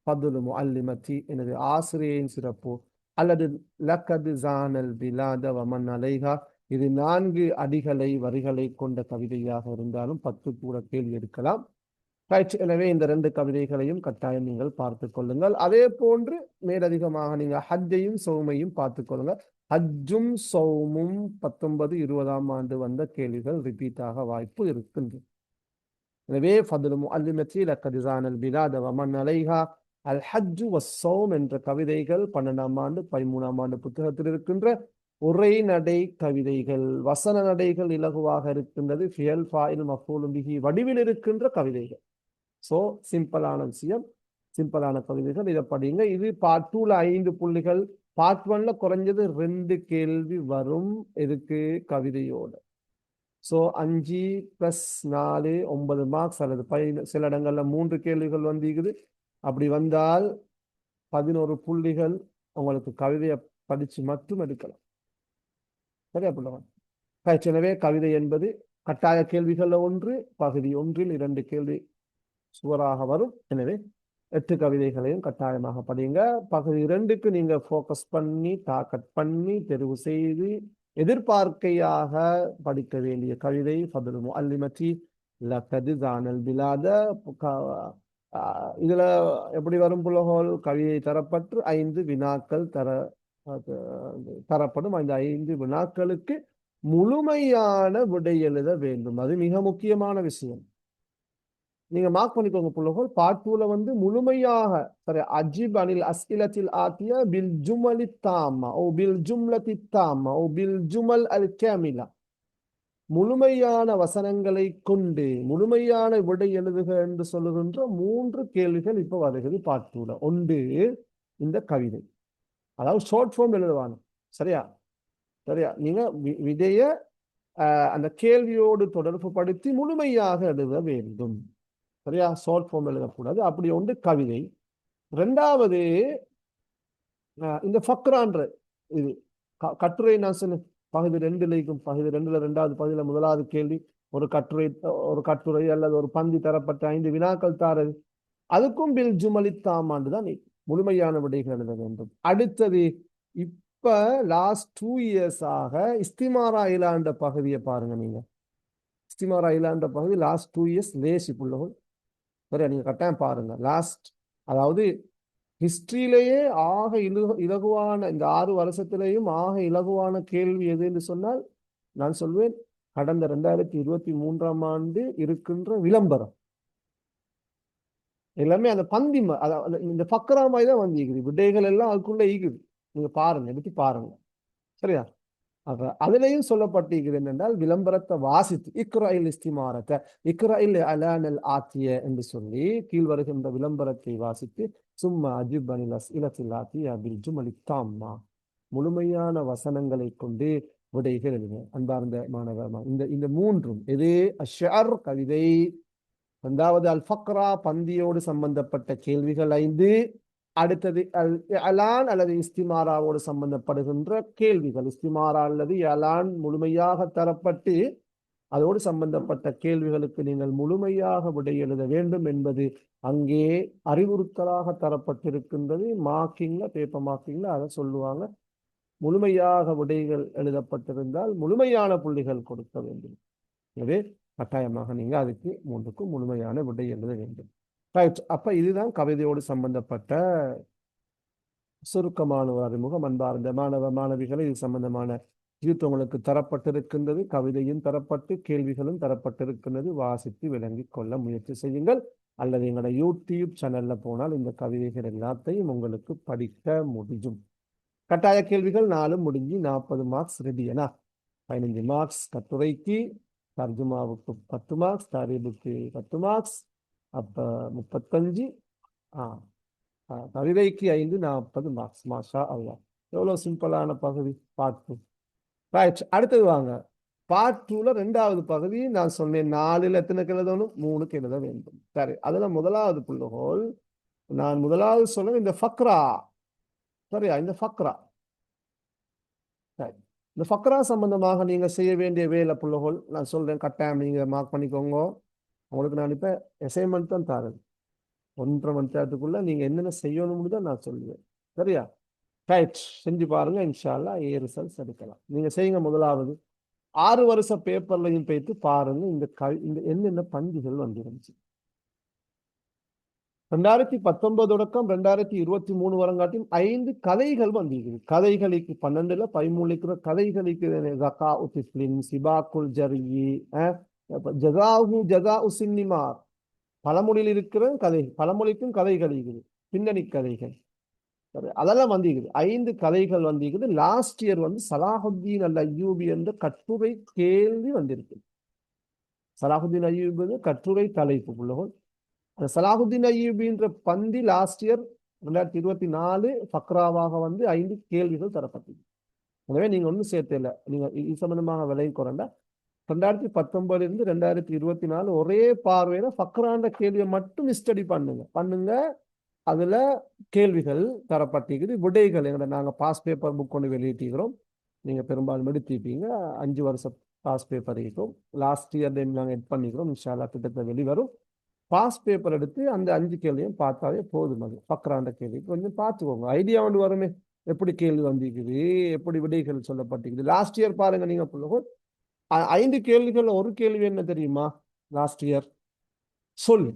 ஃபதுல் முஅல்லிமத்தி, எனது ஆசிரியரின் சிறப்பு, அல்லது லகது ஜானல் பிலாத வமன் அலைஹா. இது 4 அடிகளை வரிகளை கொண்ட கவிதையாக இருந்தாலும் 10 கூட கேள்வி எடுக்கலாம். ரைட். எனவே இந்த ரெண்டு கவிதைகளையும் கட்டாயம் நீங்கள் பார்த்து கொள்ளுங்கள். அதே போன்று மேலதிகமாக நீங்க ஹஜ்ஜையும் சௌமையும் பார்த்து கொள்ளுங்கள். ஹஜ்ஜும் சௌமும் 19, 20ஆம் ஆண்டு வந்த கேள்விகள் ரிப்பீட் ஆக வாய்ப்பு இருக்கின்றது. எனவே ஃபதுல் முஅல்லிமத்தி லக்கத் ஸானல் பிலாத வமன் அலைஹா அல் ஹஜ்ஜு வஸ்ஸௌம் என்ற கவிதைகள் 12ஆம் ஆண்டு 13ஆம் ஆண்டு புத்தகத்தில் இருக்கின்ற உரைநடை கவிதைகள், வசன நடைகள் இலகுவாக இருக்கின்றது. ஃபியல் ஃபாயில் மஃபூலும் பிஹி வடிவில் இருக்கின்ற கவிதைகள். ஸோ சிம்பிளான விஷயம், சிம்பிளான கவிதைகள். இதை படிங்க. இது பார்ட் 2ல 5 புள்ளிகள், பார்ட் 1ல குறைஞ்சது 2 கேள்வி வரும். எதுக்கு? கவிதையோட. ஸோ 5 + 4 9 மார்க்ஸ் அல்லது சில இடங்கள்ல 3 கேள்விகள் வந்திருக்குது. அப்படி வந்தால் 11 புள்ளிகள் உங்களுக்கு கவிதையை படிச்சு மட்டும் எடுக்கலாம். சரியா பிள்ளைங்க? எனவே கவிதை என்பது கட்டாய கேள்விகள்ல ஒன்று, பகுதி 1ல் 2 கேள்வி சுவராக வரும். எனவே 8 கவிதைகளையும் கட்டாயமாக படிங்க. பகுதி 2க்கு நீங்க ஃபோக்கஸ் பண்ணி டார்கெட் பண்ணி தெரிவு செய்து எதிர்பார்க்கையாக படிக்க வேண்டிய கவிதை ஃபதுல் முஅல்லிமத்தி லக்கத் ஸானல் பிலாத. இதுல எப்படி வரும் புலகோல்? கவிதை தரப்பட்டு 5 வினாக்கள் தரப்படும். அந்த 5 வினாக்களுக்கு முழுமையான விடை எழுத வேண்டும். அது மிக முக்கியமான விஷயம். நீங்க மார்க் பண்ணிக்கோங்க புள்ளகோல். பார்ட் 2ல வந்து முழுமையாக சரி அஜிப் அனில் அஸ்இலத்தில் ஆத்திய பில் ஜுமலி தாமா ஓ பில் ஜும்லதி தாமா ஓ பில் ஜுமல் அல் காமிலா, முழுமையான வசனங்களை கொண்டு முழுமையான விடை எழுதுக என்று சொல்லுகின்ற 3 கேள்விகள் இப்ப வருகிறது பார்ட் 2ல. ஒன்று இந்த கவிதை, அதாவது ஷார்ட் ஃபார்ம் எழுதுவாங்க. சரியா? சரியா? நீங்க விடைய அந்த கேள்வியோடு தொடர்பு படுத்தி முழுமையாக எழுத வேண்டும். சரியா? ஷார்ட் ஃபார்ம் எழுதக்கூடாது. அப்படி ஒன்று கவிதை. ரெண்டாவது இந்த ஃபக்ரான்ற இது கட்டுரை. நான் சொன்னேன் பகுதி 2ல இருக்கும். பகுதி 2ல 2வது பகுதியில முதலாவது கேள்வி ஒரு கட்டுரை அல்லது ஒரு பந்தி தரப்பட்ட 5 வினாக்கள் தாரது. அதுக்கும் பில் ஜுமலி தாமாண்டு தான் முழுமையான விடைகள் எழுத வேண்டும். அடுத்தது இப்ப லாஸ்ட் 2 இயர்ஸாக இஸ்திமாரா இலாண்ட பகுதியை பாருங்க. நீங்க இஸ்திமாரா இலாண்ட பகுதி லாஸ்ட் 2 இயர்ஸ் லேசி புள்ளகள். சரியா? நீங்க கட்டாயம் பாருங்க. லாஸ்ட், அதாவது ஹிஸ்டரியிலேயே ஆக இலகுவான இந்த 6 வருஷத்திலேயும் ஆக இலகுவான கேள்வி எது என்று சொன்னால் நான் சொல்வேன் கடந்த 2023ஆம் ஆண்டு இருக்கின்ற விளம்பரம். எல்லாமே அந்த பந்தி இந்த ஃபக்ரா மாதிரி தான் வந்து விடைகள் எல்லாம் அதுக்குள்ள ஈகுது. நீங்க பாருங்க, எடுத்து பாருங்க. சரியா? அப்ப அதுலயும் சொல்லப்பட்டிருக்கிறது என்னென்றால் விளம்பரத்தை வாசித்து இக்ராயில் இஸ்திமாரத்தை இக்ராயில் அலானல் ஆத்திய என்று சொல்லி கீழ் வருகின்ற விளம்பரத்தை வாசித்து சும்மா அஜிப் அனில் அஸ்இலத்தில் ஆத்திய பில் ஜுமலி தாம்மா, முழுமையான வசனங்களை கொண்டு விடைகள் எழுதுங்க. அன்பார்ந்த மாணவ, இந்த 3ம் எது? அஷ்அர் கவிதை, இரண்டாவது அல் ஃபக்ரா பந்தியோடு சம்பந்தப்பட்ட கேள்விகள் 5, அடுத்தது அல் அலான் அல்லது இஸ்திமாராவோடு சம்பந்தப்படுகின்ற கேள்விகள். இஸ்திமாரா அல்லது அலான் முழுமையாக தரப்பட்டு அதோடு சம்பந்தப்பட்ட கேள்விகளுக்கு நீங்கள் முழுமையாக விடை எழுத வேண்டும் என்பது அங்கே அறிவுறுத்தலாக தரப்பட்டிருக்கின்றது. மார்க்கிங்ல, பேப்பர் மார்க்கிங்ல அதை சொல்லுவாங்க. முழுமையாக விடைகள் எழுதப்பட்டிருந்தால் முழுமையான புள்ளிகள் கொடுக்க வேண்டும். எனவே கட்டாயமாக நீங்க அதுக்கு 3க்கும் முழுமையான விடை எழுத வேண்டும். ரைட். அப்ப இதுதான் கவிதையோடு சம்பந்தப்பட்ட சுருக்கமான ஒரு அறிமுகம். அன்பார்ந்த மாணவ மாணவிகளை இது சம்பந்தமான உங்களுக்கு தரப்பட்டிருக்கின்றது. கவிதையும் தரப்பட்டு கேள்விகளும் தரப்பட்டிருக்கின்றது. வாசித்து விளங்கி கொள்ள முயற்சி செய்யுங்கள். அல்லது எங்களோட யூடியூப் சேனல்ல போனால் இந்த கவிதைகள் எல்லாத்தையும் உங்களுக்கு படிக்க முடியும். கட்டாய கேள்விகள் 4 முடிஞ்சு 40 மார்க்ஸ் ரெடி. ஏன்னா 15 மார்க்ஸ் கட்டுரைக்கு, தர்ஜுமாவுக்கு 10 மார்க்ஸ், தாரீபுக்கு 10 மார்க்ஸ், அப்ப 35. கவிதைக்கு 5, 40 மார்க்ஸ். மாஷா அல்லாஹ். எவ்வளவு சிம்பிளான பகுதி பார்ட் 2. ரைட். அடுத்தது வாங்க. பார்ட் 2ல 2வது பகுதி நான் சொன்னேன் 4ல் எத்தனைக்கு எழுதணும்? 3க்கு எழுத வேண்டும். சரி, அதுல முதலாவது புள்ளகோல் நான் முதலாவது சொன்ன இந்த ஃபக்ரா. சரியா? இந்த ஃபக்ரா. சரி, இந்த ஃபக்ரா சம்பந்தமாக நீங்க செய்ய வேண்டிய வேலை புள்ளகோல் நான் சொல்றேன். கட்டாயம் நீங்க மார்க் பண்ணிக்கோங்க. உங்களுக்கு நான் இப்ப அசைன்மெண்ட் தான் தரேன். 1.5 மணி நேரத்துக்குள்ள நீங்க என்னென்ன செய்யணும்னு தான் நான் சொல்லுவேன். சரியா? ரைட். செஞ்சு பாருங்க. இன்ஷா அல்லாஹ் A ரிசல்ட்ஸ் எடுக்கலாம். நீங்க செய்யுங்க. முதலாவது 6 வருஷ பேப்பர்லையும் போயிட்டு பாருங்க இந்த என்னென்ன பந்திகள் வந்துருந்துச்சு. 2019 தொடக்கம் 2023 வரங்காட்டியும் 5 கதைகள் வந்திருக்குது. கதைகளுக்கு 12ல 13 கதைகளுக்கு ஜகா உத்திஸ்லிம் சிபாக்குல் ஜர்யி ஜசாஹு ஜசாஉ சின்னிமார் பழமொழியில் இருக்கிற கதை, பழமொழிக்கும் கதைகள் இருக்குது, பின்னணி கதைகள் அதெல்லாம் வந்திருக்குது. 5 கதைகள் வந்திருக்குது. லாஸ்ட் இயர் வந்து சலாஹுத்தீன் அல் அய்யூபி என்ற கட்டுரை கேள்வி வந்திருக்கு. சலாஹுத்தீன் அய்யூபி கட்டுரை தலைப்பு புள்ளகோள். சலாஹுத்தீன் அய்யூபின்ற பந்தி லாஸ்ட் இயர் 2024 ஃபக்ராவாக வந்து 5 கேள்விகள் தரப்பட்டது. எனவே நீங்க ஒன்றும் சேர்த்து இல்லை, நீங்க இது சம்பந்தமாக விலை குறைண்டா 2019 2024 ஒரே பார்வையில ஃபக்ரான்ற கேள்வியை மட்டும் ஸ்டடி பண்ணுங்க. அதுல கேள்விகள் தரப்பட்டிருக்குது, விடைகள் எங்களை நாங்க பாஸ் பேப்பர் புக் கொண்டு வெளியிட்டிருக்கிறோம். நீங்க பெரும்பாலும் எடுத்திருப்பீங்க. 5 வருஷம் பாஸ் பேப்பர் இருக்கும். லாஸ்ட் இயர் நாங்கள் எட் பண்ணிக்கிறோம். இன்ஷால்லா கிட்டத்தட்ட வெளிவரும். பாஸ் பேப்பர் எடுத்து அந்த 5 கேள்வியும் பார்த்தாவே போதும். அது ஃபக்ரான்ற கேள்வி கொஞ்சம் பார்த்துக்கோங்க, ஐடியா ஒன்று வருமே, எப்படி கேள்வி வந்திருக்குது, எப்படி விடைகள் சொல்லப்பட்டிருக்குது. லாஸ்ட் இயர் பாருங்க நீங்க 5 கேள்விகள். ஒரு கேள்வி என்ன தெரியுமா? லாஸ்ட் இயர் சொல்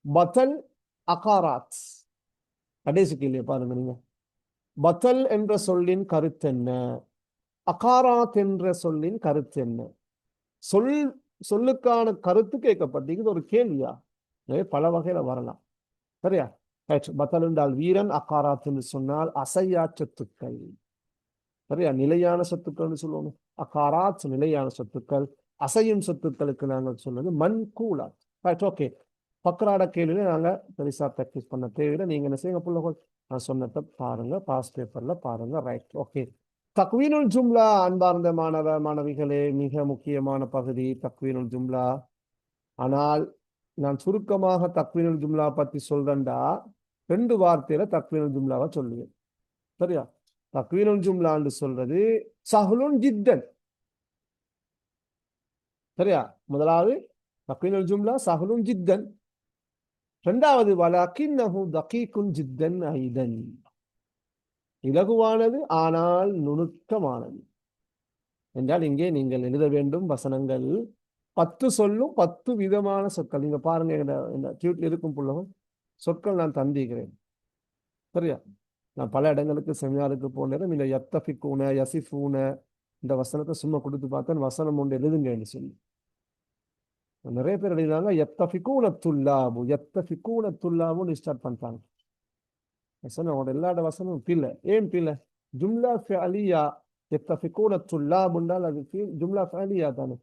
பத்தல் அகாராத். கடைசி கேள்வியை பாருங்க நீங்க. பத்தல் என்ற சொல்லின் கருத்து என்ன, அகாராத் என்ற சொல்லின் கருத்து என்ன? சொல்லுக்கான கருத்து கேட்கப்பட்டிருக்குது, ஒரு கேள்வியா பல வகையில வரலாம். சரியா? பத்தல் என்றால் வீரன், அகாராத் என்று சொன்னால் அசையா சொத்துக்கள். சரியா? நிலையான சொத்துக்கள்னு சொல்லுவோம். அகாராத் நிலையான சொத்துக்கள், அசையும் சொத்துக்களுக்கு நாங்கள் சொன்னது மன்கூலாத். Right, okay. பக்ராட கேள்வியில நாங்க பெருசா ப்ராக்டிஸ் பண்ண தேவையில்லை. நீங்க என்ன செய்யுங்க புள்ளகோள், நான் சொன்னதை பாருங்க, பாஸ் பேப்பர்ல பாருங்க. Right, okay. தக்வீனுல் ஜும்லா, அன்பார்ந்த மாணவ மாணவிகளே, மிக முக்கியமான பகுதி தக்வீனுல் ஜும்லா. ஆனால் நான் சுருக்கமாக தக்வீனுல் ஜும்லா பத்தி சொல்றேன்டா 2 வார்த்தையில தக்வீனுல் ஜும்லாவை சொல்லுவேன். சரியா? தக்வீனுல் ஜும்லான்னு சொல்றது சஹ்லுன் ஜித்தன். சரியா? முதலாவது தக்வீனுல் ஜும்லா சஹ்லுன் ஜித்தன். இரண்டாவது வலக்கின்னஹு தகீகுன் ஜித்தன் ஐதன், இலகுவானது ஆனால் நுணுக்கமானது. என்றால் இங்கே நீங்கள் எழுத வேண்டும் வசனங்கள் 10 சொல்லும் 10 விதமான சொற்கள். நீங்க பாருங்க, இந்த டியூட்ல இருக்கும் புள்ளவும் சொற்கள் நான் தந்திக்கிறேன். சரியா? நான் பல இடங்களுக்கு செமினாருக்கு போனேன். இந்த யத்தஃபிக்கூன யசிஃபூன இந்த வசனத்தை சும்மா கொடுத்து பார்த்தேன், வசனம் ஒன்று எழுதுங்கன்னு சொல்லி நிறைய பேர் எழுதினாங்க. யத்தஃபிக்கூன துல்லாபு, யத்தஃபிக்கூன துல்லாபுன்னு ஸ்டார்ட் பண்ணிட்டாங்க. அவங்களோட எல்லாட வசனமும் பிள்ளை. ஏன் பிள்ளை? ஜும்லா ஃபிஅலியா. யத்தஃபிக்கூன துல்லாபுன்னால் அது ஜும்லா ஃபிஅலியா தானே,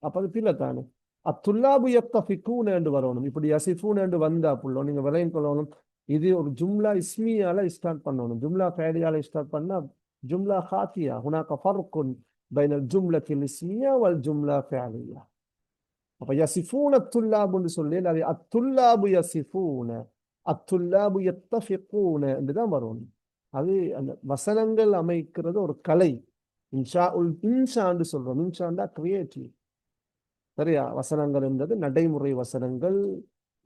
அப்ப அது பிள்ளை தானே. அத்துல்லாபு யத்தஃபிக்கூன என்று வரணும். இப்படி யசிஃபூன என்று வந்தா புள்ளோ நீங்க விலையும் கொள்ளணும். இது ஒரு ஜும்லா இஸ்மியால ஸ்டார்ட் பண்ணணும். ஜும்லா ஃபேலியால ஸ்டார்ட் பண்ணா ஜும்லா ஹாத்தியா. ஹுனாக ஃபர்குன் பைனல் ஜும்லத்தில் இஸ்மியா வல் ஜும்லா ஃபேலியா. அப்ப யசிஃபூன துல்லாபுன்னு சொல்லி அது அத்துல்லாபு யசிஃபூன அத்துல்லாபு யத்தஃபிக்கூன என்றுதான் வரணும். அது அந்த வசனங்கள் அமைக்கிறது ஒரு கலை. இன்ஷான்னு சொல்றோம். இன்ஷாண்டா கிரியேட்டிவ். சரியா? வசனங்கள் என்பது நடைமுறை வசனங்கள்.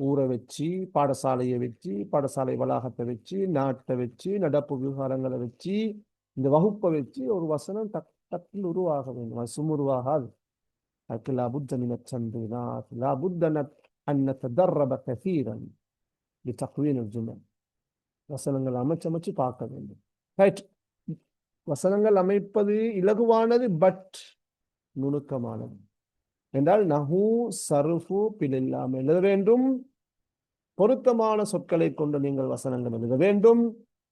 ஊரை வச்சு, பாடசாலையை வச்சு, பாடசாலை வளாகத்தை வச்சு, நாட்டை வச்சு, நடப்பு விவகாரங்களை வச்சு, இந்த வகுப்பை வச்சு ஒரு வசனம் டக்கில் உருவாக வேண்டும். அது சும்முருவாகாது. அதுக்கு லாபுத்த மினச்சந்தினாத் லாபுத்த அன் நதர்ரப கஸீரன் லிதக்வீனில் ஜுமல். வசனங்கள் அமைச்சு பார்க்க வேண்டும். ரைட். வசனங்கள் அமைப்பது இலகுவானது, பட் நுணுக்கமானது. என்றால் நஹு சர்ஃபு பிழையில்லாமல் எழுத வேண்டும். பொருத்தமான சொற்களை கொண்டு நீங்கள் வசனங்கள் எழுத வேண்டும்.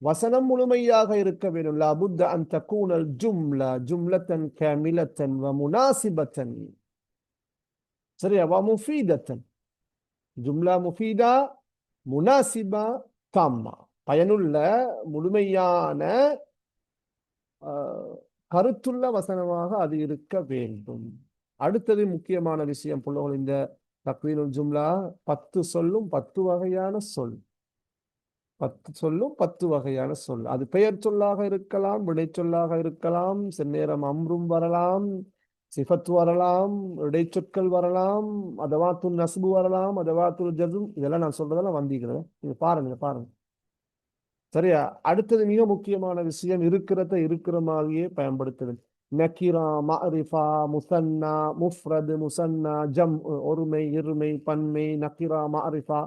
வசனம் முழுமையாக இருக்க வேண்டும். லாபுத்த அன் தகூனல் ஜும்லா ஜும்லத்தன் காமிலத்தன் வ முனாசிபத்தன். சரியா? வ முஃபீதத்தன். ஜும்லா முஃபீதா, முனாசிபா, தாம்மா. பயனுள்ள முழுமையான கருத்துள்ள வசனமாக அது இருக்க வேண்டும். அடுத்தது முக்கியமான விஷயம் புள்ளவர்கள், இந்த தக்வீனுல் ஜும்லா 10 சொல்லும் 10 வகையான சொல். 10 சொல்லும் 10 வகையான சொல். அது பெயர் சொல்லாக இருக்கலாம், விடை சொல்லாக இருக்கலாம், செந்நேரம் அம்ரும் வரலாம், சிஃபத் வரலாம், இடைச்சொற்கள் வரலாம், அதவாத்து நஸ்பு வரலாம், அதவாத்து ஜஸ்ம். இதெல்லாம் நான் சொல்றதெல்லாம் வந்திருக்கிறேன். நீங்க பாருங்க. சரியா? அடுத்தது மிக முக்கியமான விஷயம், இருக்கிறத இருக்கிற மாதிரியே பயன்படுத்துதல். நக்கிரா, மஅரிஃபா, முசன்னா, முஃப்ரது, முசன்னா, ஜம், ஒருமை, இருமை, பன்மை, நக்கிரா, மஅரிஃபா.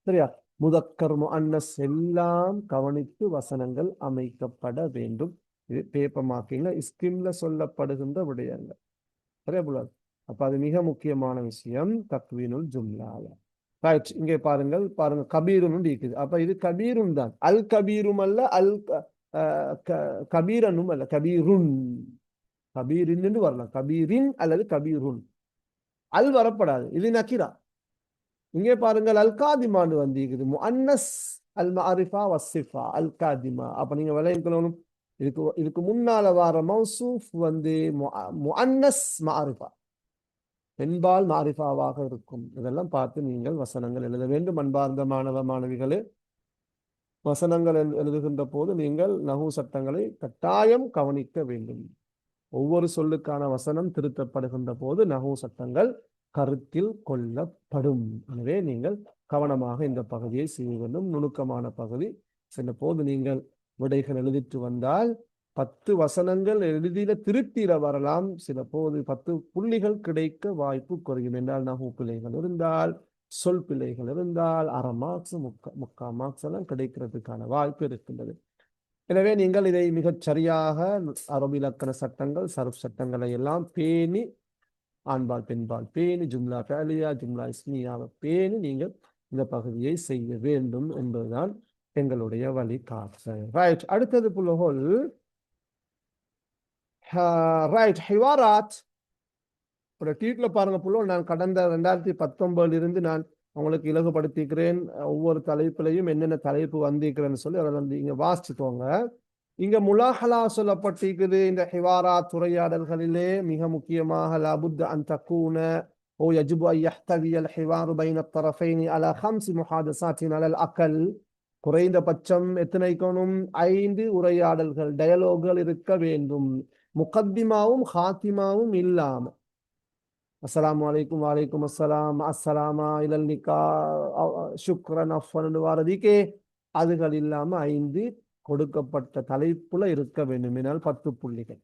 சரியா? முதக்கர் முஅன்னஸ் எல்லாம் கவனித்து வசனங்கள் அமைக்கப்பட வேண்டும். இது பேப்பர் மார்க்கிங்ல ஸ்கிம்ல சொல்லப்படுகின்ற விடயங்கள். சரியா புலாது? அப்ப அது மிக முக்கியமான விஷயம் தக்வீனுல் ஜும்லால. ரைட், இங்கே பாருங்கள் பாருங்க, கபீருன்னு இருக்குது. அப்ப இது கபீருன் தான், அல் கபீரும் அல்ல, அல் கபீரனும் அல்ல, கபீருன். கபீரின் வரலாம், கபீரின் அல்லது கபீருன். அல் வரப்படாது, இது நக்கிரா. இங்கே பாருங்கள், அல் காதிமான்னு வந்திருக்குது, முஅன்னஸ் அல் மஅரிஃபா வஸ்ஸிஃபா அல் காதிமா. அப்ப நீங்க விளையாடணும், இதுக்கு முன்னால வார மௌசூஃப் வந்து முஅன்னஸ் மஅரிஃபா, பெண்பால் மாரிஃபாவாக இருக்கும். இதெல்லாம் பார்த்து நீங்கள் வசனங்கள் எழுத வேண்டும். அன்பார்ந்த மாணவ மாணவிகளே, வசனங்கள் எழுதுகின்ற போது நீங்கள் நஹு சட்டங்களை கட்டாயம் கவனிக்க வேண்டும். ஒவ்வொரு சொல்லுக்கான வசனம் திருத்தப்படுகின்ற போது நஹு சட்டங்கள் கருத்தில் கொள்ளப்படும். எனவே நீங்கள் கவனமாக இந்த பகுதியை செய்ய வேண்டும். நுணுக்கமான பகுதி. சில போது நீங்கள் விடைகள் எழுதிட்டு வந்தால் 10 வசனங்கள் எளிதில திருத்திட வரலாம். சில போது 10 புள்ளிகள் கிடைக்க வாய்ப்பு குறையும். என்றால் நகு பிழைகள் இருந்தால், சொல் பிழைகள் இருந்தால், அரை மார்க்ஸ், முக்கால் மார்க்ஸ் எல்லாம் கிடைக்கிறதுக்கான வாய்ப்பு இருக்கின்றது. எனவே நீங்கள் இதை மிகச் சரியாக அரபு இலக்கண சட்டங்கள், சர்ஃப் சட்டங்களை எல்லாம் பேணி, ஆண்பால் பெண்பால் பேணி, ஜும்லா ஃபஅலியா ஜும்லா இஸ்மியாவை பேணி நீங்கள் இந்த பகுதியை செய்ய வேண்டும் என்பதுதான் எங்களுடைய வழிகாட்டு. ரைட், அடுத்தது புலகோல். ரைட், ஹிவாராத். ஒரு டீட்ல பாருங்க புல்லோ, நான் கடந்த 2019 இருந்து நான் உங்களுக்கு இலகுபடுத்திக்கிறேன். ஒவ்வொரு தலைப்பிலையும் என்னென்ன தலைப்பு வந்திருக்கிறேன்னு சொல்லி அதை வந்து இங்க வாசிச்சுக்கோங்க. இங்க முலாஹலா சொல்லப்பட்டிருக்குது. இந்த ஹிவாராத் உரையாடல்களிலே மிக முக்கியமாக லபுத் அன் தக்கூன ஓ யஜிபு அன் யஹ்தவி அல் ஹிவாரு பைன தரஃபைனி அலா 5 முஹாதசாத்தின் அலல் அகல். குறைந்தபட்சம் எத்தனைக்கணும்? 5 உரையாடல்கள், டயலோகுகள் இருக்க வேண்டும். முகத்திமாவும் ஹாத்திமாவும் இல்லாம, அஸ்ஸலாமு அலைக்கும் வலைக்கும் அஸ்ஸலாம், அஸ்ஸலாமா இலல் நிகா, சுக்ரன் அஃபன் வாரதிக்கே, அதுகள் இல்லாம 5 கொடுக்கப்பட்ட தலைப்புல இருக்க வேண்டும். என்னால் 10 புள்ளிகள்.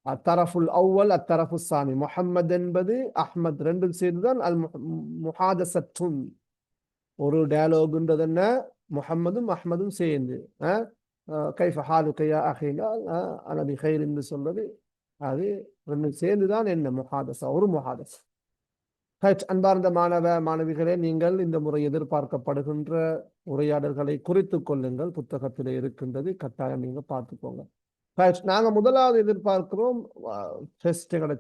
அத்தரஃபுல் அவ்வல் அத்தரஃபு சானி. முஹம்மது என்பது அஹ்மத் ரெண்டும் சேர்ந்துதான் அல் முஹாதசத்துன். ஒரு டயலாகுன்றது என்ன? முஹம்மதும் அஹ்மதும் சேர்ந்து கைஃப ஹாலுக யா அஹீனா அன பிகைர் என்று சொல்றது, அது ரெண்டும் சேர்ந்துதான் என்ன முஹாதசா, ஒரு முஹாதசா. அன்பார்ந்த மாணவ மாணவிகளே, நீங்கள் இந்த முறை எதிர்பார்க்கப்படுகின்ற உரையாடல்களை குறித்துக் கொள்ளுங்கள். புத்தகத்தில் இருக்கின்றது, கட்டாயம் நீங்க பார்த்துக்கோங்க. நாங்க முதலாவது எதிர்பார்க்கிறோம்,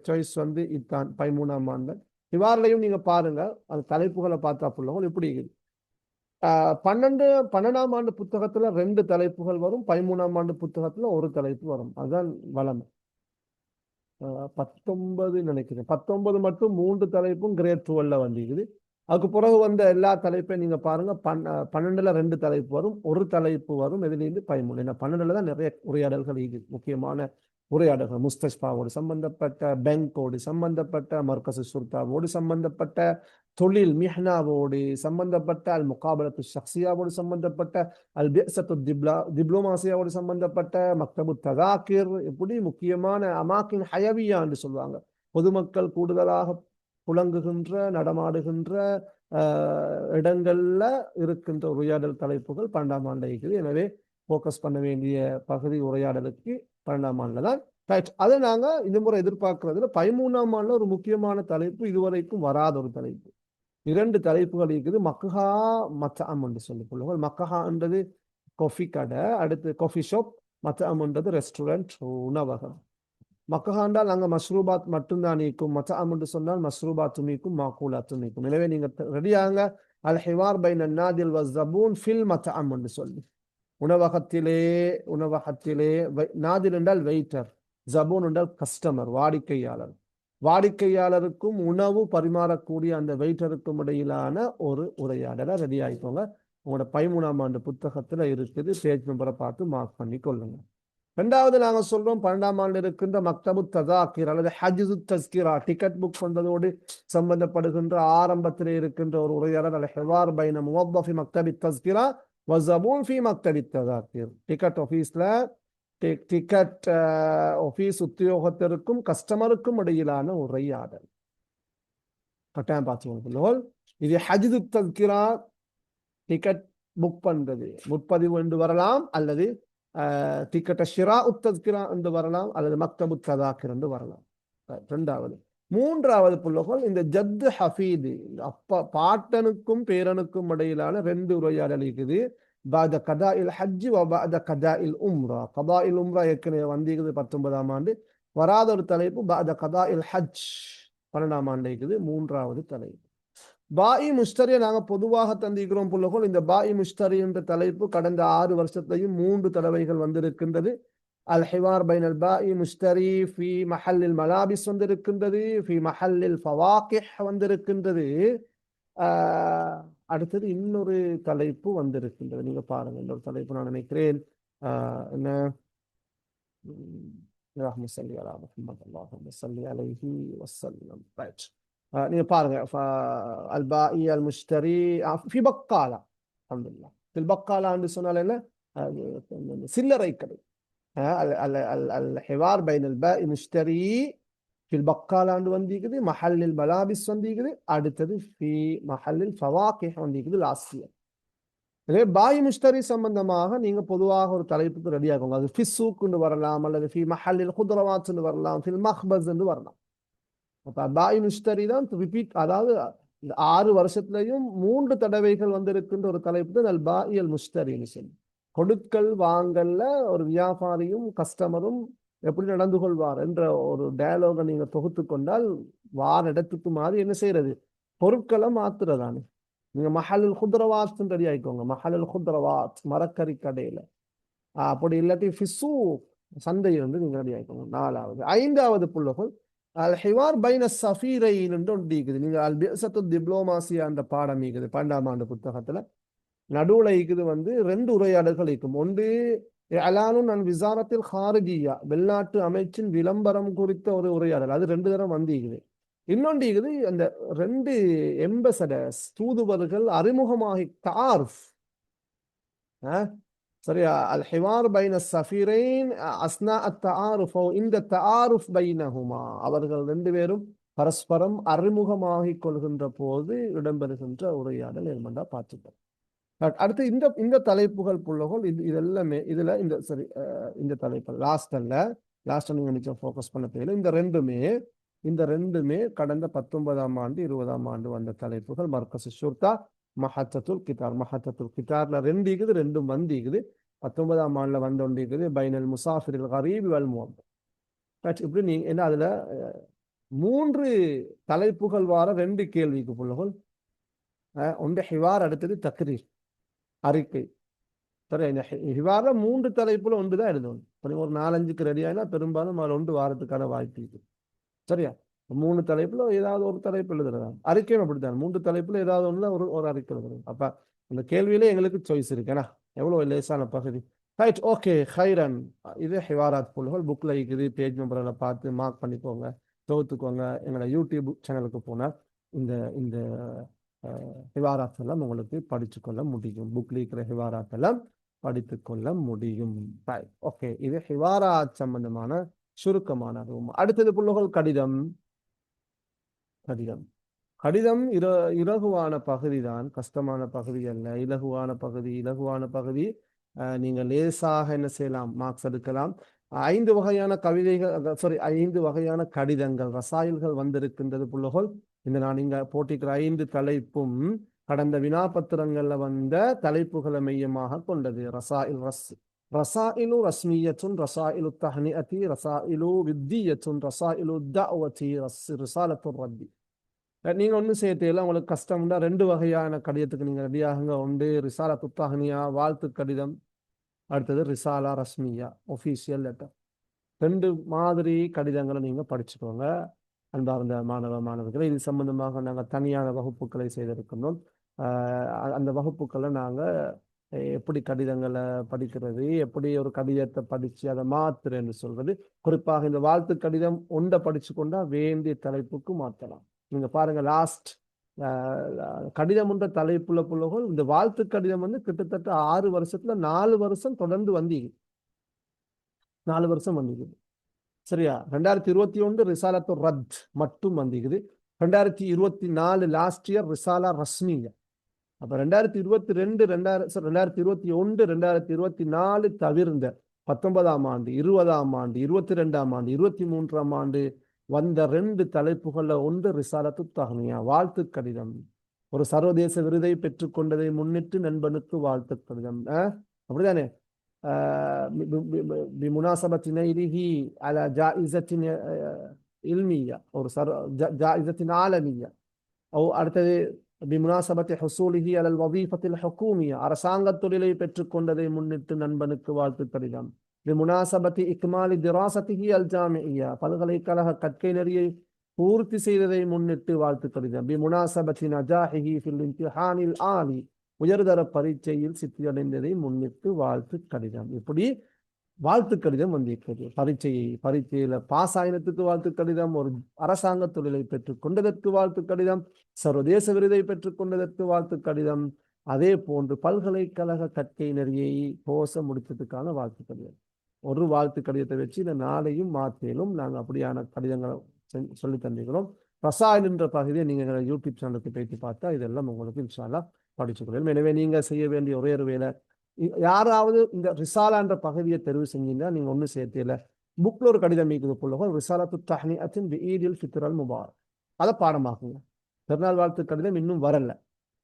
சாய்ஸ் வந்து இத்தான் 13ஆம் ஆண்டு. இவ்வாறுலையும் நீங்க பாருங்க, அந்த தலைப்புகளை பார்த்தா புள்ளவங்க இப்படி இருக்குது. 12ஆம் ஆண்டு புத்தகத்துல 2 தலைப்புகள் வரும், 13ஆம் ஆண்டு புத்தகத்துல ஒரு தலைப்பு வரும். அதுதான் வளமை. 19 நினைக்கிறேன், 19 மட்டும் 3 தலைப்பும் கிரேட் 12ல வந்திருக்குது. அதுக்கு பிறகு வந்த எல்லா தலைப்பையும் நீங்க பாருங்க. 12ல 2 தலைப்பு வரும், ஒரு தலைப்பு வரும் எதிலிருந்து 13. ஏன்னா 12ல தான் நிறைய உரையாடல்கள் இருக்குது. முக்கியமான உரையாடல்கள் முஸ்தஷ்பாவோடு சம்பந்தப்பட்ட, பேங்கோடு சம்பந்தப்பட்ட, மர்கசு சுர்தாவோடு சம்பந்தப்பட்ட, தொழில் மிஹ்னாவோடு சம்பந்தப்பட்ட, அல் முகாபலத்து ஷக்சியாவோடு சம்பந்தப்பட்ட, அல் பிஅஸத்து டிப்ளோமாசியாவோடு சம்பந்தப்பட்ட, மக்தபு ததாக்கிர், இப்படி முக்கியமான அமாக்கின் ஹயவியா என்று சொல்லுவாங்க. பொதுமக்கள் கூடுதலாக புழங்குகின்ற, நடமாடுகின்ற இடங்கள்ல இருக்கின்ற உரையாடல் தலைப்புகள் 12ஆம் ஆண்டு இருக்குது. எனவே போக்கஸ் பண்ண வேண்டிய பகுதி உரையாடலுக்கு 12ஆம் ஆண்டுல தான். ரைட், அதை நாங்க இந்த முறை எதிர்பார்க்கிறதுல 13ஆம் ஆண்டுல ஒரு முக்கியமான தலைப்பு, இதுவரைக்கும் வராத ஒரு தலைப்பு. 2 தலைப்புகள் இருக்குது. மக்கஹா மத்அம் என்று சொல்லிக் கொள்ளுங்கள். மக்கஹான்றது காஃபி கடை, அடுத்து காஃபி ஷாப். மத்அம்ன்றது ரெஸ்டாரண்ட், உணவகம். மக்கஹா என்றால் அங்க மஷ்ரூபாத் மட்டும்தான் நீக்கும். மத்அம் என்று சொன்னால் மஷ்ரூபாத்து நீக்கும், மாக்கூலாத்து நீக்கும். எனவே நீங்க ரெடியாங்க. அல் ஹிவார் பைன நாதில் வஸ்ஸபூன் ஃபில் மத்அம் என்று சொல்லி, உணவகத்திலே நாதில் என்றால் வெயிட்டர், ஜபூன் என்றால் கஸ்டமர், வாடிக்கையாளர். வாடிக்கையாளருக்கும் உணவு பரிமாறக்கூடிய அந்த வெயிட்டருக்கும் இடையிலான ஒரு உரையாடலை ரெடி ஆகிக்கோங்க. உங்களோட 13ஆம் ஆண்டு புத்தகத்துல இருக்குது. பேஜ் நம்பரை பார்த்து மார்க் பண்ணி கொள்ளுங்க. 2வது நாங்க சொல்றோம், 12ஆம் ஆண்டு இருக்கின்ற மக்தபு ததாக்கிர் அல்லது ஹஜ்ஜு தஸ்கிரா, டிக்கெட் புக் பண்றதோடு சம்பந்தப்படுகின்ற ஆரம்பத்திலே இருக்கின்ற ஒரு உரையாடல். அல் ஹிவார் பைன முவத்தஃபி மக்தபி தஸ்கிரா வஸபூன் ஃபி மக்தபி ததாக்கிர். டிக்கெட் ஆஃபீஸ்ல டிக்கெட் ஆஃபீஸ் உத்தியோகத்திற்கும் கஸ்டமருக்கும் இடையிலான உரையாடல். கட்டாயம் பார்த்துக்கோங்க. இது ஹஜ்து தஸ்கிரா டிக்கெட் புக் பண்றது முற்பதிவு என்று வரலாம், அல்லது டிக்கெட்டை ஷிரா உத்தஸ்கிரா என்று வரலாம், அல்லது மக்தபு ததாக்கிர் என்று வரலாம். ரெண்டாவது. மூன்றாவது புள்ளகோல் இந்த ஜத்து ஹஃபீது, அப்பா பாட்டனுக்கும் பேரனுக்கும் இடையிலான ரெண்டு உரையாடல் இருக்குது. பாத கதா இல் ஹஜ்ஜி பாத கதா இல் உம்ரா. கதா இல் உம்ரா ஏற்கனவே வந்திருக்குது 19ஆம் ஆண்டு. வராத ஒரு தலைப்பு பாத கதா இல் ஹஜ் 12ஆம் ஆண்டு இருக்குது. மூன்றாவது தலைப்பு பாயி முஷ்டரியை நாங்கள் பொதுவாக தந்திக்கிறோம் புள்ளகோல். இந்த பாயி முஷ்டரி என்ற தலைப்பு கடந்த 6 வருஷத்தையும் 3 தடவைகள் வந்திருக்கின்றது. அல் ஹிவார் பைன் அல் பாயி முஷ்டரி ஃபி மஹல்லில் மலாபிஸ் வந்திருக்கின்றது, ஃபி மஹல்லில் ஃபவாகிஹ் வந்திருக்கின்றது. அடுத்தது இன்னொரு தலைப்பு வந்திருக்கின்றது. நீங்க பாருங்க, இன்னொரு தலைப்பு நான் நினைக்கிறேன் என்ன, நீங்க பாருங்க அல் பாயி அல் முஷ்டரி ஃபி பக்காலா. அல்ஹம்துலில்லாஹ். ஃபில் பக்காலான்னு சொன்னால என்ன, சில்லறை கடை. الحوار بين البائع المشتري في البقالة வந்திக்குது, மஹல்லில் மலாபிஸ் வந்திக்குது, அடுத்தது ஃபி மஹல்லில் ஃபவாகிஹ் வந்திக்குது லாஸ்ட்ல. இதே பாய் முஷ்டரி சம்பந்தமாக நீங்க பொதுவாக ஒரு தலைப்புக்கு ரெடி ஆகுங்க. அது ஃபிஸ்ஸூக்குன்னு வரலாம், அல்லது ஃபி மஹல்லில் குத்ரவாத்னு வரலாம், ஃபில் மஹ்பஸ் என்று வரலாம். அப்ப பாய் முஷ்டரி தான் ரிப்பீட், அதாவது 6 வருஷத்துலயும் 3 தடவைகள் வந்திருக்கின்ற ஒரு தலைப்பு தான் அல் பாயி அல் முஷ்டரின்னு சொல்லி. கொடுக்கல் வாங்கல்ல ஒரு வியாபாரியும் கஸ்டமரும் எப்படி நடந்து கொள்வார் என்ற ஒரு டயலாக நீங்க தொகுத்து கொண்டால் வார இடத்துக்கு மாதிரி என்ன செய்யறது, பொருட்களை மாத்துறதானே. நீங்க மஹலுல் குத்ரவாத் ரெடி ஆயிக்கோங்க. மஹலுல் குத்ரவாத் மரக்கறி கடையில, அப்படி இல்லாட்டி ஃபிசு சந்தை வந்து நீங்க ரெடி ஆயிக்கோங்க. 4வது. 5வது புள்ளகோல் அல் ஹிவார் பைன சஃபீரைன் என்று ஒன்று இருக்குது. நீங்க அல் பிஅஸத்து டிப்ளோமாசியா என்ற பாடம் இருக்குது 12ஆம் ஆண்டு புத்தகத்துல. நடுவுல இருக்குது வந்து 2 உரையாடல்கள் இருக்கும். ஒன்று அலானுன் அன் விசாரத்தில் ஹாரிஜியா, வெளிநாட்டு அமைச்சின் விளம்பரம் குறித்த ஒரு உரையாடல், அது 2 தரம் வந்திருக்குது. இன்னொன்று இருக்குது அந்த 2 எம்பசடர்ஸ் தூதுவர்கள் அறிமுகமாகி தார்ஃப். சரியா, அல் ஹிவார் பைன சஃபீரைன் அஸ்னா அத்தாருஃப், இந்த தாருஃப் பைனஹுமா, அவர்கள் 2 பேரும் பரஸ்பரம் அறிமுகமாகிக் கொள்கின்ற போது இடம்பெறுகின்ற உரையாடல் என்னண்டா பார்த்துட்டோம். அடுத்து இந்த தலைப்புகள் புள்ளகோல் இதெல்லாமே இதுல இந்த சரி இந்த தலைப்பு லாஸ்ட் நீங்க நிச்சயம் ஃபோக்கஸ் பண்ண தேவையில்லை. இந்த ரெண்டுமே கடந்த 19ஆம் ஆண்டு 20ஆம் ஆண்டு வந்த தலைப்புகள். மர்கஸ் ஷுர்தா, மஹத்தத்துல் கிதார்ல 2 இருக்குது, 2 வந்திக்குது. 19ஆம் ஆண்டுல வந்து ஒன்று இருக்குது பைனல் முசாஃபிரில் கரீப் வல் முஹம்மத். இப்படி நீங்க என்ன அதுல 3 தலைப்புகள் வார 2 கேள்விக்கு புள்ளகோல். ஒன்று ஹிவார், அடுத்தது தக்ரீர் அறிக்கை. சரி, இந்த ஹிவார்ல 3 தலைப்புல ஒன்று தான் எழுதணும். ஒரு 4-5க்கு ரெடி ஆயினா பெரும்பாலும் அதில் 1 வாரத்துக்கான வாய்ப்பு இருக்கு. சரியா, 3 தலைப்புல ஏதாவது ஒரு தலைப்பு எழுதுறதா. அறிக்கையும் அப்படித்தான், 3 தலைப்புல ஏதாவது ஒண்ணுல ஒரு அறிக்கை எழுதுறது. அப்ப அந்த கேள்வியில எங்களுக்கு சாய்ஸ் இருக்கு. ஏன்னா எவ்வளவு லேசான பகுதி. ரைட், ஓகே, ஹைரன். இது ஹிவாராத் புல்கள் புக்ல இருக்குது. பேஜ் நம்பர்ல பார்த்து மார்க் பண்ணிக்கோங்க, தொகுத்துக்கோங்க. எங்களோட யூடியூப் சேனலுக்கு போனால் இந்த இந்த ஹிவாராத் எல்லாம் உங்களுக்கு படிச்சுக்கொள்ள முடியும். புக்ல இருக்கிற ஹிவாராத் எல்லாம் படித்துக்கொள்ள முடியும். ஓகே, இது ஹிவாராத் சம்பந்தமான சுருக்கமான ரூம். அடுத்தது புள்ளுகள் கடிதம். கடிதம் இலகுவான பகுதி தான், கஷ்டமான பகுதி அல்ல. இலகுவான பகுதி. நீங்க லேசாக என்ன செய்யலாம், மார்க்ஸ் எடுக்கலாம். 5 வகையான கவிதைகள், 5 வகையான கடிதங்கள், ரசாயல்கள் வந்திருக்கின்றது புள்ளுகள். இந்த நான் இங்க போட்டிக்கிற 5 தலைப்பும் கடந்த வினாபத்திரங்கள்ல வந்த தலைப்புகளை மையமாக கொண்டது. ரசாயிலு ரஸ்மியத்துன், ரசாயிலு தஹ்னிஅத்தி, ரசாயிலு வித்தியத்துன், ரசாயிலு தஅவதி, ரிசாலத்து ரத்தி. நீங்க ஒன்றும் சேர்த்தையில உங்களுக்கு கஷ்டம்னா 2 வகையான கடிதத்துக்கு நீங்க ரெடியாகுங்க. ஒன்று ரிசாலத்து தஹ்னியா, வாழ்த்து கடிதம். அடுத்தது ரிசாலா ரஸ்மியா, ஒஃபீஷியல் லெட்டர். 2 மாதிரி கடிதங்களை நீங்க படிச்சுக்கோங்க. அன்பார்ந்த மாணவர்களை, இது சம்பந்தமாக நாங்கள் தனியான வகுப்புகளை செய்திருக்கின்றோம். அந்த வகுப்புகளை நாங்கள் எப்படி கடிதங்களை படிக்கிறது, எப்படி ஒரு கடிதத்தை படித்து அதை மாத்துறேன்னு சொல்றது, குறிப்பாக இந்த வாழ்த்து கடிதம் ஒன்றை படிச்சு கொண்டா வேண்டிய தலைப்புக்கு மாற்றலாம். நீங்க பாருங்க, லாஸ்ட் கடிதம் என்ற தலைப்புள்ள புள்ளகள் இந்த வாழ்த்து கடிதம் வந்து கிட்டத்தட்ட 6 வருஷத்துல 4 வருஷம் தொடர்ந்து வந்தீங்க. 4 வருஷம் வந்தீங்க. சரியா, 2021 ரிசாலத்து ரத் மட்டும் வந்திக்குது. 2024 லாஸ்ட் இயர் ரிசாலா ரஸ்மியா. அப்ப 2022 2021 2024 தவிர்ந்த 19ஆம் ஆண்டு 20ஆம் ஆண்டு 22ஆம் ஆண்டு 23ஆம் ஆண்டு வந்த 2 தலைப்புகள்ல ஒன்று ரிசாலத்து தஹ்னியா, வாழ்த்து கடிதம். ஒரு சர்வதேச விருதை பெற்றுக்கொண்டதை முன்னிட்டு நண்பனுக்கு வாழ்த்து கடிதம். அப்படிதானே? பிமுனாசபத்தி நைலிஹி அலா ஜாயிஸத்தின் இல்மியா, ஒரு ஜாயிஸத்தின் ஆலமியா. அடுத்தது பிமுனாசபத்தி ஹுசூலிஹி அலல் வதீஃபத்தில் ஹுகூமியா, அரசாங்க தொழிலை பெற்றுக்கொண்டதை முன்னிட்டு நண்பனுக்கு வாழ்த்து கடிதம். பிமுனாசபத்தி இக்மாலி திராசத்திஹி அல் ஜாமியா, பல்கலைக்கழக கற்கை நெறியை பூர்த்தி செய்ததை முன்னிட்டு வாழ்த்து கடிதம். பிமுனாசபத்தி நஜாஹிஹி ஃபில் இம்திஹானில் ஆலி, உயர்தர பரீட்சையில் சித்தியடைந்ததை முன்னிட்டு வாழ்த்து கடிதம். இப்படி வாழ்த்து கடிதம் வந்திருக்கிறது. பரீட்சையில பாஸ் ஆயினத்துக்கு வாழ்த்து கடிதம், ஒரு அரசாங்க தொழிலை பெற்றுக் கொண்டதற்கு வாழ்த்து கடிதம், சர்வதேச விருதை பெற்றுக் கொண்டதற்கு வாழ்த்து கடிதம், அதே போன்று பல்கலைக்கழக கற்கை நெறியை கோர்ஸ முடித்ததுக்கான வாழ்த்து கடிதம். ஒரு வாழ்த்து கடிதத்தை வச்சு இந்த நாளையும் மாற்றிலும் நாங்கள் அப்படியான கடிதங்களை சொல்லி தந்திருக்கிறோம். ரசாயன் என்ற பகுதியை நீங்க யூடியூப் சேனலுக்கு போயிட்டு பார்த்தா இதெல்லாம் உங்களுக்கு இன்ஷா அல்லாஹ் படிச்சுக்கொள்ளும். எனவே நீங்க செய்ய வேண்டிய ஒரே ஒரு வேலை, யாராவது இந்த ரிசாலா என்ற பகுதியை தெரிவு செஞ்சீங்கன்னா நீங்க ஒண்ணு சேர்த்தில புக்ல ஒரு கடிதம் இருக்குது புள்ளவோ, ரிசாலத்து தஹ்னிஅத்தின் பிஈதில் ஃபித்ரல் முபாரக், அதை பாடமாக்குங்க. பெருநாள் வாழ்த்து கடிதம் இன்னும் வரல,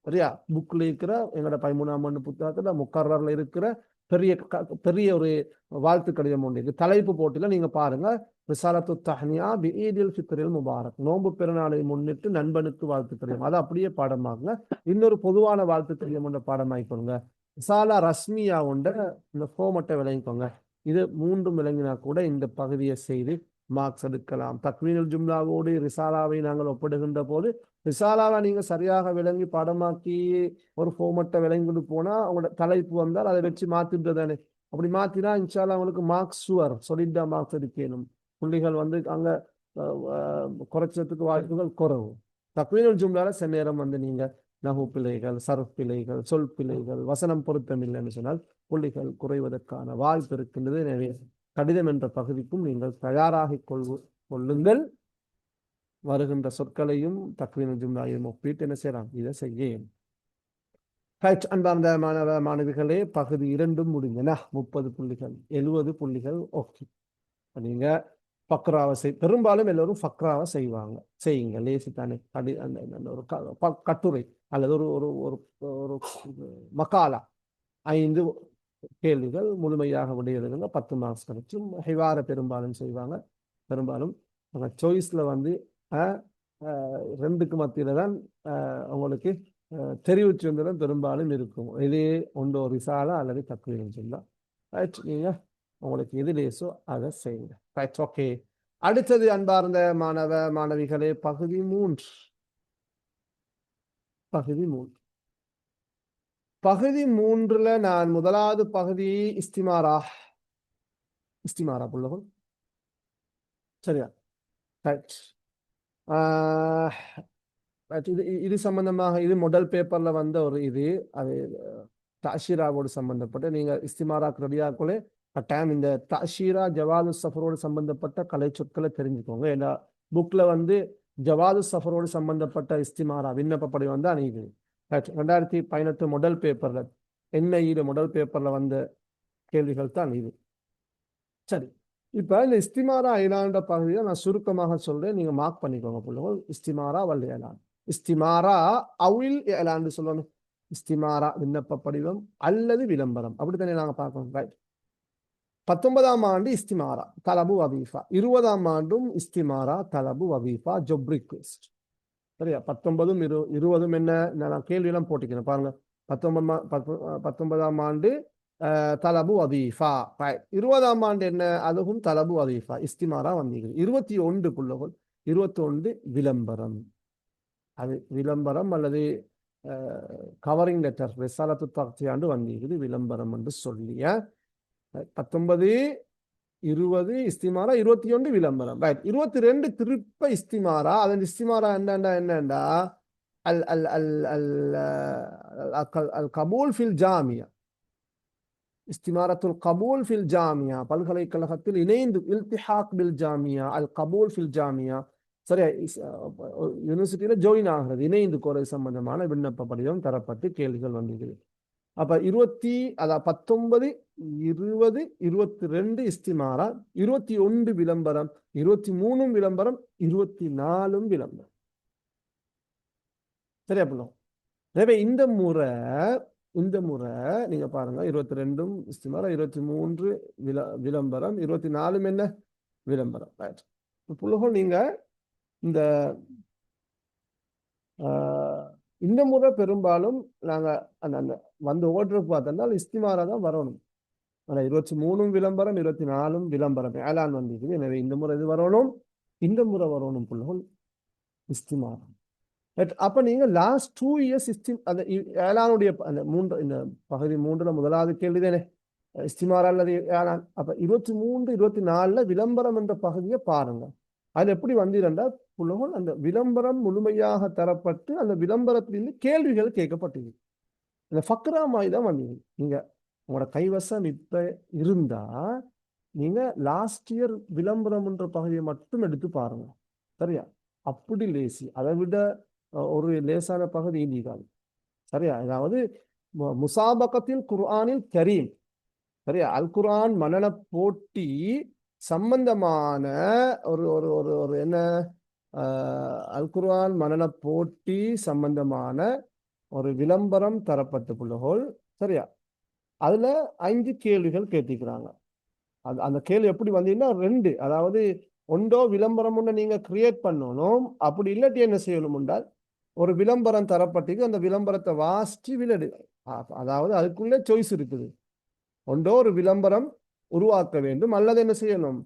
சரியா? புக்ல இருக்கிற எங்களோட 13ஆம் ஆண்டு புத்தகத்துல முக்கர்ரர்ல இருக்கிற பெரிய ஒரு வாழ்த்து கடிதம் ஒன்று இருக்கு. தலைப்பு போட்டில நீங்க பாருங்க, ரிசாலத்து தஹ்னியா பிஈதில் ஃபித்ரில் முபாரக், நோன்பு பெருநாளை முன்னிட்டு நண்பனுக்கு வாழ்த்து கடிதம், அதை அப்படியே பாடமாக்குங்க. இன்னொரு பொதுவான வாழ்த்து கடிதம் ஒன்று பாடமாக்கிக்கோங்க. ரிசாலா ரஸ்மியா உண்ட இந்த ஃபார்மட்டை விளங்கிக்கோங்க. இது 3 விளங்கினா கூட இந்த பகுதியை செய்து மார்க்ஸ் எடுக்கலாம். தக்வீனுல் ஜும்லாவோடு ரிசாலாவை நாங்கள் ஒப்பிடுகின்ற போது ரிசாலாவை நீங்க சரியாக விளங்கி பாடமாக்கி ஒரு ஃபார்மட்டை விளங்கிட்டு போனா அவங்களோட தலைப்பு வந்தால் அதை வச்சு மாத்தின்றதானே. அப்படி மாத்தினா இன்ஷால்லா அவங்களுக்கு மார்க்ஸ் சுவர் சொல்லிட்டா மார்க்ஸ் எடுக்கணும். புள்ளிகள் அங்க குறைச்சதுக்கு வாய்ப்புகள் குறைவு. தக்வீனுல் ஜும்லால சில நேரம் நீங்க நகு பிழைகள், சர்ஃப் பிழைகள், சொல் பிழைகள், வசனம் பொருத்தமில்லைன்னு சொன்னால் புள்ளிகள் குறைவதற்கான வாய்ப்பு இருக்கின்றது. எனவே கடிதம் என்ற பகுதிக்கும் நீங்கள் தயாராகிக் கொள்ளுங்கள். வருகின்ற சொற்களையும் தக்வீனுல் ஜும்லாவையும் ஒப்பிட்டு என்ன செய்யலாம், இதை செய்ய. அன்பார்ந்த மாணவ மாணவிகளே, பகுதி 2 முடிஞ்சன. 30 புள்ளிகள் 70 புள்ளிகள். ஓகே, நீங்க ஃபக்ராவை பெரும்பாலும் எல்லோரும் ஃபக்ராவை செய்யுங்க, லேசித்தானே. அந்த ஒரு கட்டுரை அல்லது ஒரு மக்காலா 5 கேள்விகள் முழுமையாக விடையெழுதுங்க, 10 மார்க்ஸ் கிடைச்சும். ஹிவார பெரும்பாலும் செய்வாங்க. பெரும்பாலும் சாய்ஸ்ல 2க்கு மத்தியில தான் உங்களுக்கு தெரிவிச்சிருந்ததும் பெரும்பாலும் இருக்கும். இதே ஒன்று ரிசாலா அல்லது தக்வீனுல் ஜும்லா. ரைட், நீங்க உங்களுக்கு எது லேசோ அதை செய்யுங்க. Right, okay. அடுத்தது அன்பார்ந்த மாணவ மாணவிகளே, பகுதி 3. பகுதி 3ல நான் முதலாவது பகுதி இஸ்திமாரா புள்ளகம், சரியா? ரைட். இது சம்பந்தமாக, இது முதல் பேப்பர்ல வந்த ஒரு அது தஷீராவோடு சம்பந்தப்பட்ட, நீங்க இஸ்திமாராக்கு ரெடியாக்குள்ளே கட்டாயம் இந்த தஷீரா ஜவாது சஃபரோடு சம்பந்தப்பட்ட கலை சொற்களை தெரிஞ்சுக்கோங்க. ஏன்னா புக்ல ஜவாது சஃபரோடு சம்பந்தப்பட்ட இஸ்திமாரா விண்ணப்ப படி அணுகுது. 2018 முதல் பேப்பர்ல NIE முதல் பேப்பர்ல வந்த கேள்விகள் தான் இது. சரி, இப்ப இந்த இஸ்திமாரா ஐலாண்ட பகுதியை நான் சுருக்கமாக சொல்றேன், நீங்க மார்க் பண்ணிக்கோங்க புள்ளவோ. இஸ்திமாரா வல் ஏலான், இஸ்திமாரா அவில் ஏலான்னு சொல்லணும். இஸ்திமாரா விண்ணப்ப படிவம் அல்லது விளம்பரம், அப்படித்தானே நாங்க பார்க்கணும். ரைட். 19ஆம் ஆண்டு இஸ்திமாரா தலபு வதீஃபா, 20ஆம் ஆண்டும் இஸ்திமாரா தலபு வதீஃபா ஜாப் ரிக்வெஸ்ட், சரியா? 19ம் 20ம் என்ன, நான் கேள்வியெல்லாம் போட்டிக்கிறேன் பாருங்க. 19ஆம் ஆண்டு தலபு வதீஃபா, 20ஆம் ஆண்டு என்ன, அதுவும் தலபு வதீஃபா இஸ்திமாரா வந்தீங்க. 21 புள்ளகள், 21 விளம்பரம். அது விளம்பரம் அல்லது கவரிங் லெட்டர், ரிசாலத்து தக்தியாண்டு வந்தீங்க விளம்பரம் என்று சொல்லிய. 19 20 இஸ்திமாரா, 21 விளம்பரம். ரைட். 22 திருப்ப இஸ்திமாரா. அதன் இஸ்திமாரா என்னண்டா அல் அல் அல் அல் அல் கபூல் ஃபில் ஜாமியா, இஸ்திமாரத்துல் கபூல் ஃபில் ஜாமியா, பல்கலைக்கழகத்தில் இணைந்து இல்திஹாக் பில் ஜாமியா, அல் கபூல் ஃபில் ஜாமியா, சரியா யூனிவர்சிட்டியில ஜாயின் ஆகிறது இணைந்து கோரை சம்பந்தமான விண்ணப்ப படிவம் தரப்பட்டு கேள்விகள் வந்தது. அப்ப 19, 20, 22 இஸ்திமாரா, 21 விளம்பரம், 23 விளம்பரம், 24 விளம்பரம். சரியா பிள்ளை? எனவே இந்த முறை நீங்க பாருங்க, 22 இஸ்திமாரா, 23 விளம்பரம், 24 என்ன விளம்பரம். ரைட். புள்ளுகள் நீங்க இந்த இந்த முறை பெரும்பாலும் நாங்க அந்த வந்து ஓட்டுறதுக்கு பார்த்தோம்னா இஸ்திமாரா தான் வரணும். ஆனால் 23 விளம்பரம், 24 விளம்பரம் ஏலான் வந்திருக்குது. எனவே இந்த முறை இது வரணும், இந்த முறை வரணும் புள்ளுகள் இஸ்திமாரா. அப்ப நீங்க லாஸ்ட் 2 இயர்ஸ் அந்த ஏலானுடைய அந்த இந்த பகுதி 3ல முதலாவது கேள்வி தானே இஸ்திமாரா அல்லது ஏலான். அப்ப 23, 24 விளம்பரம் என்ற பகுதியை பாருங்க. அது எப்படி வந்தீங்கன்னா புலகோல் அந்த விளம்பரம் முழுமையாக தரப்பட்டு அந்த விளம்பரத்திலிருந்து கேள்விகள் கேட்கப்பட்டது. இந்த ஃபக்ரா மாதிரி தான் வந்தீங்க. நீங்க உங்களோட கைவசம் இப்ப இருந்தா நீங்க லாஸ்ட் இயர் விளம்பரம் என்ற பகுதியை மட்டும் எடுத்து பாருங்க. சரியா? அப்படி லேசி, அதை விட ஒரு லேசான பகுதி இல்லைதான். சரியா? அதாவது முசாபகத்தில் குர்ஆனில் கரீம், சரியா, அல் குர்ஆன் மனன போட்டி சம்பந்தமான ஒரு ஒரு ஒரு ஒரு என்ன அல் குர்ஆன் மனன போட்டி சம்பந்தமான ஒரு விளம்பரம் தரப்பட்ட புள்ளகோல். சரியா? அதுல 5 கேள்விகள் கேட்டிருக்கிறாங்க. அந்த கேள்வி எப்படி வந்தீங்கன்னா 2, அதாவது ஒன்றோ விளம்பரம் ஒன்று நீங்க கிரியேட் பண்ணணும், அப்படி இல்லாட்டி என்ன செய்யணும் என்றால் ஒரு விளம்பரம் தரப்பட்டிருக்கு, அந்த விளம்பரத்தை வாசிச்சு விளையாடு. அதாவது அதுக்குள்ளே சாய்ஸ் இருக்குது. ஒன்றோ ஒரு விளம்பரம் உருவாக்க வேண்டும், அல்லது என்ன செய்யணும்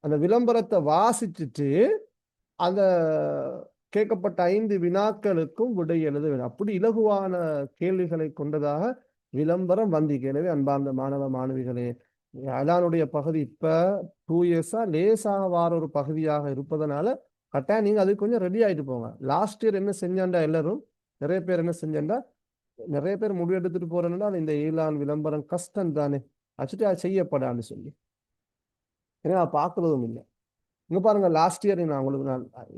அந்த விளம்பரத்தை வாசிச்சுட்டு அந்த கேட்கப்பட்ட 5 வினாக்களுக்கும் விடை எழுத வேண்டும். அப்படி இலகுவான கேள்விகளை கொண்டதாக விளம்பரம் வந்திருக்கு. எனவே அன்பார்ந்த மாணவ மாணவிகளே, அலானுடைய பகுதி இப்ப 2 இயர்ஸா லேசாக வார ஒரு பகுதியாக இருப்பதனால கட்டாயம் நீங்க அதுக்கு கொஞ்சம் ரெடி ஆயிட்டு போங்க. லாஸ்ட் இயர் என்ன செஞ்சாண்டா எல்லாரும் நிறைய பேர் என்ன செஞ்சாண்டா நிறைய பேர் முடிவெடுத்துட்டு போறேன்னா இந்த ஈலான் விளம்பரம் கஷ்டம் தானே வச்சுட்டு அது செய்யப்படான்னு சொல்லி ஏன்னா பார்க்கறதும் இல்லை. இங்க பாருங்க, லாஸ்ட் இயர் நான் உங்களுக்கு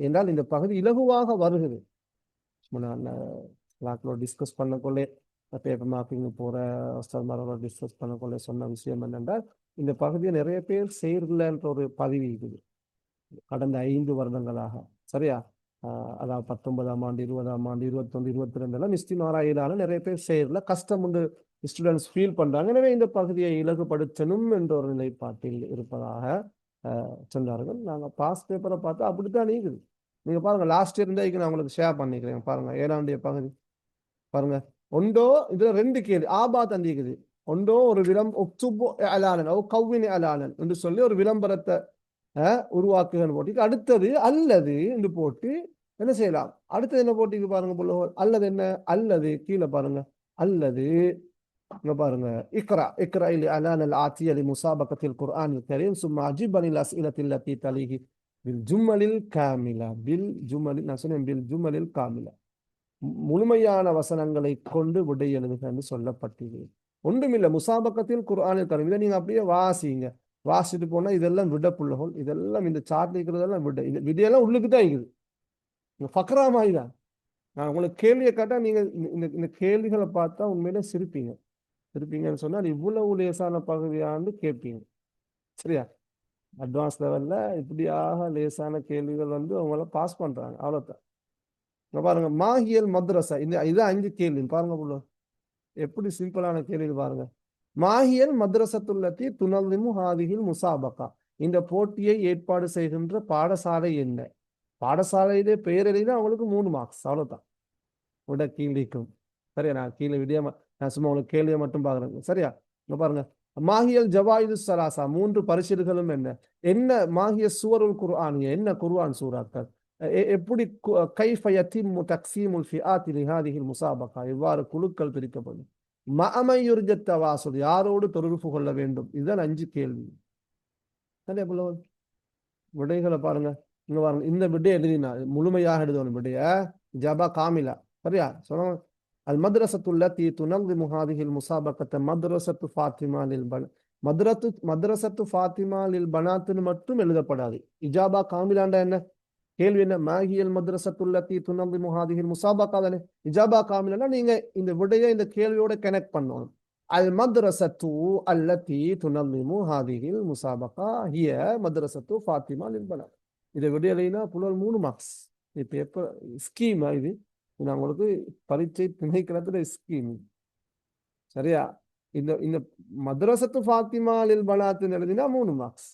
என்றால் இந்த பகுதி இலகுவாக வருகிறது. டிஸ்கஸ் பண்ணக்கொள்ளே பேப்பர் மார்க்கிங் போற மாரோட டிஸ்கஸ் பண்ணக்கொள்ளே சொன்ன விஷயம் என்னென்றால் இந்த பகுதியை நிறைய பேர் செய்யறதுன்ற ஒரு பதிவு இருக்குது கடந்த 5 வருடங்களாக. சரியா? அதாவது 19ஆம் ஆண்டு, 20ஆம் ஆண்டு, 21, 22 இஸ்திமாராயிலான நிறைய பேர் செய்யறதுல கஷ்டம் உண்டு ஸ்டூடெண்ட்ஸ் ஃபீல் பண்றாங்க. எனவே இந்த பகுதியை இலகுபடுத்தணும் என்ற ஒரு நிலைப்பாட்டில் இருப்பதாக சொன்னார்கள். நாங்கள் பாஸ் பேப்பரை பார்த்தா அப்படித்தான் நீக்குது. நீங்க பாருங்க, லாஸ்ட் இயர் இருந்தா நான் உங்களுக்கு ஷேர் பண்ணிக்கிறேன். பாருங்க 7ஆம் பகுதி பாருங்க. ஒன்றோ இதுல 2 கேள்வி ஆபாத் அந்திக்குது. ஒன்றோ ஒரு கவ்வின் அலானன் என்று சொல்லி ஒரு விளம்பரத்தை உருவாக்குகன்னு போட்டி, அடுத்தது அல்லது என்று போட்டு என்ன செய்யலாம். அடுத்தது என்ன போட்டிக்கு பாருங்க புள்ளோல், அல்லது என்ன, அல்லது கீழே பாருங்க, அல்லது இங்க பாருங்க இக்ரா இல் அலான் அல் ஆத்திய லி முசாபகத்தில் குர்ஆனில் கரீம் சும்மா அஜிப் அனில் அஸ்இலத்தில் லத்தி தலிஹி பில் ஜும்மலில் காமிலா. பில் ஜும்மலில் நான் சொன்னேன், பில் ஜும்மலில் காமிலா, முழுமையான வசனங்களை கொண்டு விடை எழுதுகன்னு சொல்லப்பட்டது. ஒன்றுமில்லை, முசாபகத்தில் குர்ஆனில் கரீம் இதை நீங்க அப்படியே வாசிங்க. வாசிட்டு போனா இதெல்லாம் விட புள்ளகோல், இதெல்லாம் இந்த சார்ட் இருக்கிறதெல்லாம் விட, இந்த விடையெல்லாம் உள்ளுக்கு தான் இருக்குது. ஃபக்ரா மாதிரி தான். நான் உங்களுக்கு கேள்வியை கேட்டா நீங்க இந்த கேள்விகளை பார்த்தா உண்மையிலே சிரிப்பீங்கன்னு சொன்னால் இவ்வளவு லேசான பகுதியாண்டு கேட்பீங்க. சரியா? அட்வான்ஸ் லெவல்ல இப்படியாக லேசான கேள்விகள் வந்து அவங்கள பாஸ் பண்றாங்க, அவ்வளவுதான். பாருங்க, மாஹியல் மദ്രസ, இது 5 கேள்வி பாருங்க புள்ள, எப்படி சிம்பிளான கேள்வி பாருங்க. மாஹியல் மദ്രസத்துல்லத்தி துனல்லிமு ஹாதிஹில் முசாபகா, இந்த போட்டியை ஏற்பாடு செய்கின்ற பாடசாலை என்ன? பாடசாலையிலே பெயர் எழுதினா அவங்களுக்கு 3 மார்க்ஸ், அவ்வளவுதான். விட கீழிக்கும். சரியா? நான் கீழே நான் சும்மா உங்களுக்கு கேள்வியை மட்டும் பாக்குறேன். சரியா? இங்க பாருங்க, மாஹியல் ஜவாயிது சலாசா, 3 பரிசுகளும் என்ன மாஹிய சூவருல் குர்ஆனிய, என்ன குர்ஆன் சூறாக்கள், எப்படி கைஃப யதிம்மு தக்ஸீமுல் ஃபிஆத்தி லிஹாதிஹில் முசாபகா, எவ்வாறு குழுக்கள் பிரிக்கப்படும், மஅமை யுர்ஜத் தவாசுல், யாரோடு தொடர்பு கொள்ள வேண்டும். இதுதான் 5 கேள்வி. சரியா புள்ள? விடைகளை பாருங்க. இங்க பாருங்க, இந்த விடை எழுதினா முழுமையாக எழுதணும் விடைய, ஜபா காமிலா. சரியா? சொன்ன அல் மദ്രസத்துல்லத்தி துனல்லிமு ஹாதிஹில் முசாபகத்த மദ്രസத்து ஃபாத்திமா லில் பன, மദ്രസத்து ஃபாத்திமா லில் பனாத்துன்னு மட்டும் எழுதப்படாது. இஜாபா காமிலாண்டா என்ன? கேள்வி என்ன? மாஹியல் மദ്രസத்துல்லதி துனظிமு ஹாதிஹில் முஸாபகா தானே. இஜாபா காமிலனா நீங்க இந்த விடையை இந்த கேள்வியோட கனெக்ட் பண்ணணும். அல் மദ്രസத்து அல்லதி துனظிமு ஹாதிஹில் முஸாபகா ஹிய மദ്രസத்து ஃபாத்திமா லில் பனாத். இதை விடையிலைனா புலல் 3 மார்க்ஸ். இது பேப்பர் ஸ்கீம் இது. நான் உங்களுக்கு பரீட்சை திணைக்களத்துல ஸ்கீம். சரியா? இந்த இந்த மദ്രസத்து ஃபாத்திமா லில் பனாத் எழுதினா 3 மார்க்ஸ்.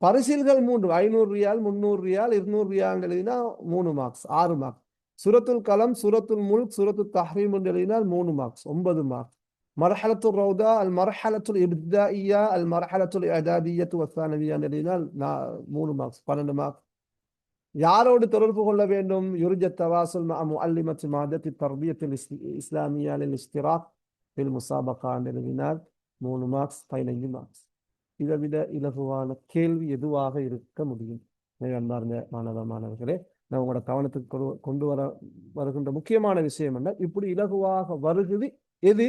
பரிசில்கள் 3, 500 ரியால், 300 ரியால், 200 ரியால் எழுதினா 3 மார்க்ஸ், 6 மார்க்ஸ். சூரத்துல் கலம், சூரத்துல் முல்க், சூரத்துல் தஹ்ரீம் என்று எழுதினால் 3 மார்க்ஸ், 9 மார்க்ஸ். மர்ஹலத்துல் ரௌதா, அல் மர்ஹலத்துல் இப்தாஇய்யா, அல் மர்ஹலத்துல் இஅதாதிய்யத்து வஸ்ஸானவிய்யா எழுதினால் 3 மார்க்ஸ், 12 மார்க்ஸ். யாரோடு தொடர்பு கொள்ள வேண்டும்? யுர்ஜ தவாசுல் மஅ முஅல்லிமத்தி மாதத்தி தர்பியத்தில் இஸ்லாமியா லில் இஷ்திராக் ஃபில் முஸாபகா எழுதினால் 3 மார்க்ஸ், 15 மார்க்ஸ். இதை விட இலகுவான கேள்வி எதுவாக இருக்க முடியும்? அன்பார்ந்த மாணவர்களே, நான் உங்களோட கவனத்துக்கு கொண்டு வருகின்ற முக்கியமான விஷயம் என்ன, இப்படி இலகுவாக வருகிறது எது?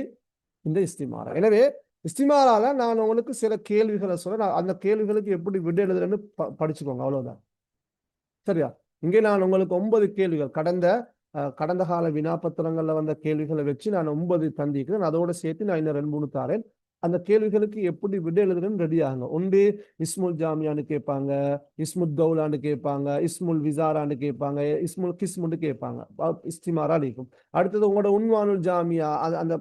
இந்த இஸ்திமாரா. எனவே இஸ்திமாரால நான் உங்களுக்கு சில கேள்விகளை சொல்ல, அந்த கேள்விகளுக்கு எப்படி விட எழுதுறேன்னு படிச்சுக்கோங்க, அவ்வளவுதான். சரியா? இங்கே நான் உங்களுக்கு 9 கேள்விகள் கடந்த கால வினாப்பத்திரங்கள்ல வந்த கேள்விகளை வச்சு நான் 9 தந்திக்கிறேன். அதோட சேர்த்து நான் இன்னும் 2-3 தாரேன். அந்த கேள்விகளுக்கு எப்படி விட எழுதுறேன்னு ரெடி ஆகுங்க. ஒன்று இஸ்முல் ஜாமியான்னு கேட்பாங்க, இஸ்முல் தௌலான்னு கேட்பாங்க, இஸ்முல் விசாரான்னு கேட்பாங்க, இஸ்முல் கிஸ்முன்னு கேட்பாங்க. இஸ்திமாரா இருக்கும். அடுத்தது உங்களோட உன்வானுல் ஜாமியா, அந்த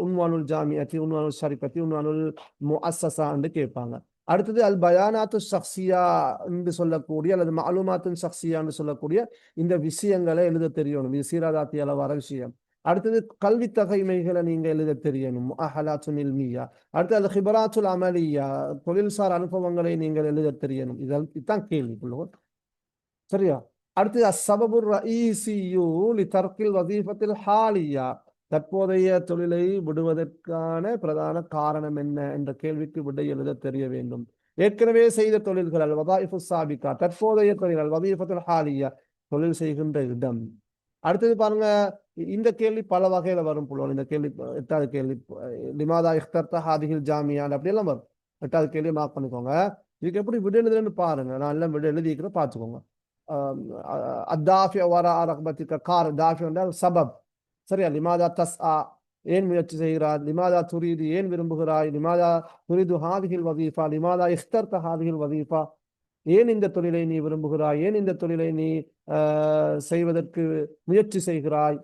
உன்வானுல் ஜாமியாத்தி, உன்வானுல் ஷரிபத்தி, உன்வானுல் முஅஸ்ஸஸான்னு கேட்பாங்க. அடுத்தது அல் பயானாத்து ஷக்சியா என்று சொல்லக்கூடிய அல்லது மாலுமாத்து ஷக்சியா என்று சொல்லக்கூடிய இந்த விஷயங்களை எழுத தெரியணும். இது சீராதாத்தியால வர விஷயம். அடுத்தது கல்வி தகைமைகளை நீங்க எழுத தெரியணும். முஅஹலாத்துல் இல்மியா. அடுத்து அது ஹிபராத்துல் அமலியா, தொழில்சார் அனுபவங்களை நீங்கள் எழுத தெரியணும். இதுதான் கேள்வி. சரியா? அடுத்து அஸ்ஸபபுர் ரஈசியு லிதர்கில் வஸீஃபத்தில் ஹாலியா, தற்போதைய தொழிலை விடுவதற்கான பிரதான காரணம் என்ன என்ற கேள்விக்கு விடை எழுத தெரிய வேண்டும். ஏற்கனவே செய்த தொழில்கள் அல் வதாயிஃபு சாபிகா, தற்போதைய தொழில் அல் வதீஃபத்துல் ஹாலியா, தொழில் செய்கின்ற இடம். அடுத்தது பாருங்க, இந்த கேள்வி பல வகையில வரும் புலவர். இந்த கேள்வி 8வது கேள்வி, லிமாதா இஃப்தர்த ஹாதிஹில் ஜாமியா அப்படியெல்லாம் வரும். 8வது கேள்வி மார்க் பண்ணிக்கோங்க. இதுக்கு எப்படி விட எழுதுன்னு பாருங்க. நான் எல்லாம் விட எழுதிக்கிறேன், பார்த்துக்கோங்க. அத்தாஃபி வரா ரக்பத்திக, கார் தாஃபி என்றால் சபப். சரியா? லிமாதா தஸ்ஆ, ஏன் முயற்சி செய்கிறார்? லிமாதா துரீது, ஏன் விரும்புகிறாய்? லிமாதா துரீது ஹாதிஹில் வதீஃபா, லிமாதா இஃப்தர்த ஹாதிஹில் வதீஃபா, ஏன் இந்த தொழிலை நீ விரும்புகிறாய்? ஏன் இந்த தொழிலை நீ செய்வதற்கு முயற்சி செய்கிறாய்?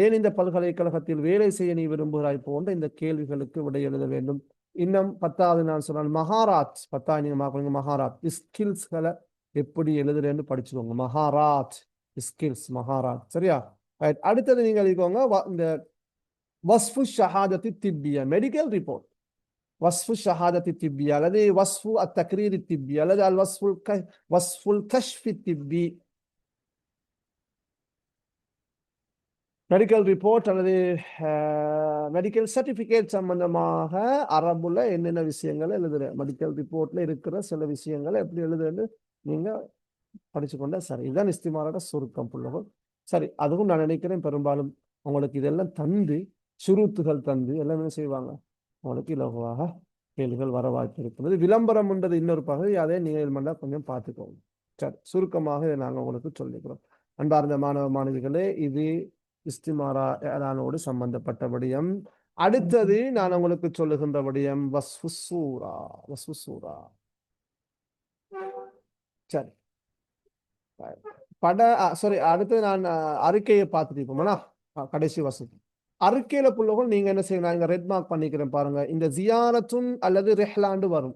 ஏன் இந்த பல்கலைக்கழகத்தில் வேலை செய்ய நீ விரும்புகிறாய்? போன்ற இந்த கேள்விகளுக்கு விடை எழுத வேண்டும். இன்னும் 10வது நான் சொன்னால் மகாராத். 10வது நீங்க பார்க்கணும். மகாராத் ஸ்கில்ஸ்களை எப்படி எழுதுறேன்னு படிச்சுக்கோங்க. மகாராத் ஸ்கில்ஸ், மகாராத். சரியா? அடுத்தது நீங்க எழுதிக்கோங்க இந்த வஸ்ஃபு ஷஹாதத்தி திப்பியா, மெடிக்கல் ரிப்போர்ட். வஸ்ஃபு ஷஹாதத்தி திப்பியா அல்லது வஸ்ஃபு அத்தக்ரீரி திப்பியா அல்லது அல் வஸ்ஃபுல் கஷ்ஃபி திப்பி, மெடிக்கல் ரிப்போர்ட் அல்லது மெடிக்கல் சர்டிபிகேட் சம்பந்தமாக அரபுல என்னென்ன விஷயங்களை எழுதுற, மெடிக்கல் ரிப்போர்ட்ல இருக்கிற சில விஷயங்களை எப்படி எழுதுன்னு நீங்க படிச்சுக்கொண்டா சரி. இதுதான் இஸ்திமாரோட சுருக்கம் புள்ளகள். சரி, அதுவும் நான் நினைக்கிறேன் பெரும்பாலும் உங்களுக்கு இதெல்லாம் தந்து சுருத்துகள் தந்து எல்லாமே செய்வாங்க. உங்களுக்கு இலகுவாக கேள்விகள் வர வாய்ப்பு இருக்கிறது. விளம்பரம்ன்றது இன்னொரு பகுதி, அதே நீங்கள் பண்ணா கொஞ்சம் பார்த்துக்கோங்க. சரி, சுருக்கமாக இதை நாங்கள் உங்களுக்கு சொல்லிக்கிறோம். அன்பார்ந்த மாணவ மாணவிகளே, இது இஸ்திமாரா ஏலானோடு சம்பந்தப்பட்ட விடயம். அடுத்தது நான் உங்களுக்கு சொல்லுகின்ற விடயம் வஸ்ஃபு சூரா. வஸ்ஃபு சூரா. சரி, அடுத்து நான் அறிக்கையை பார்த்துட்டு இருப்போம்னா கடைசி வசதி அறிக்கையில புள்ளவர்கள் நீங்க என்ன செய்யணும்? இங்க ரெட் மார்க் பண்ணிக்கிறேன் பாருங்க. இந்த ஜியாரத்துன் அல்லது ரெஹ்லாண்டு வரும்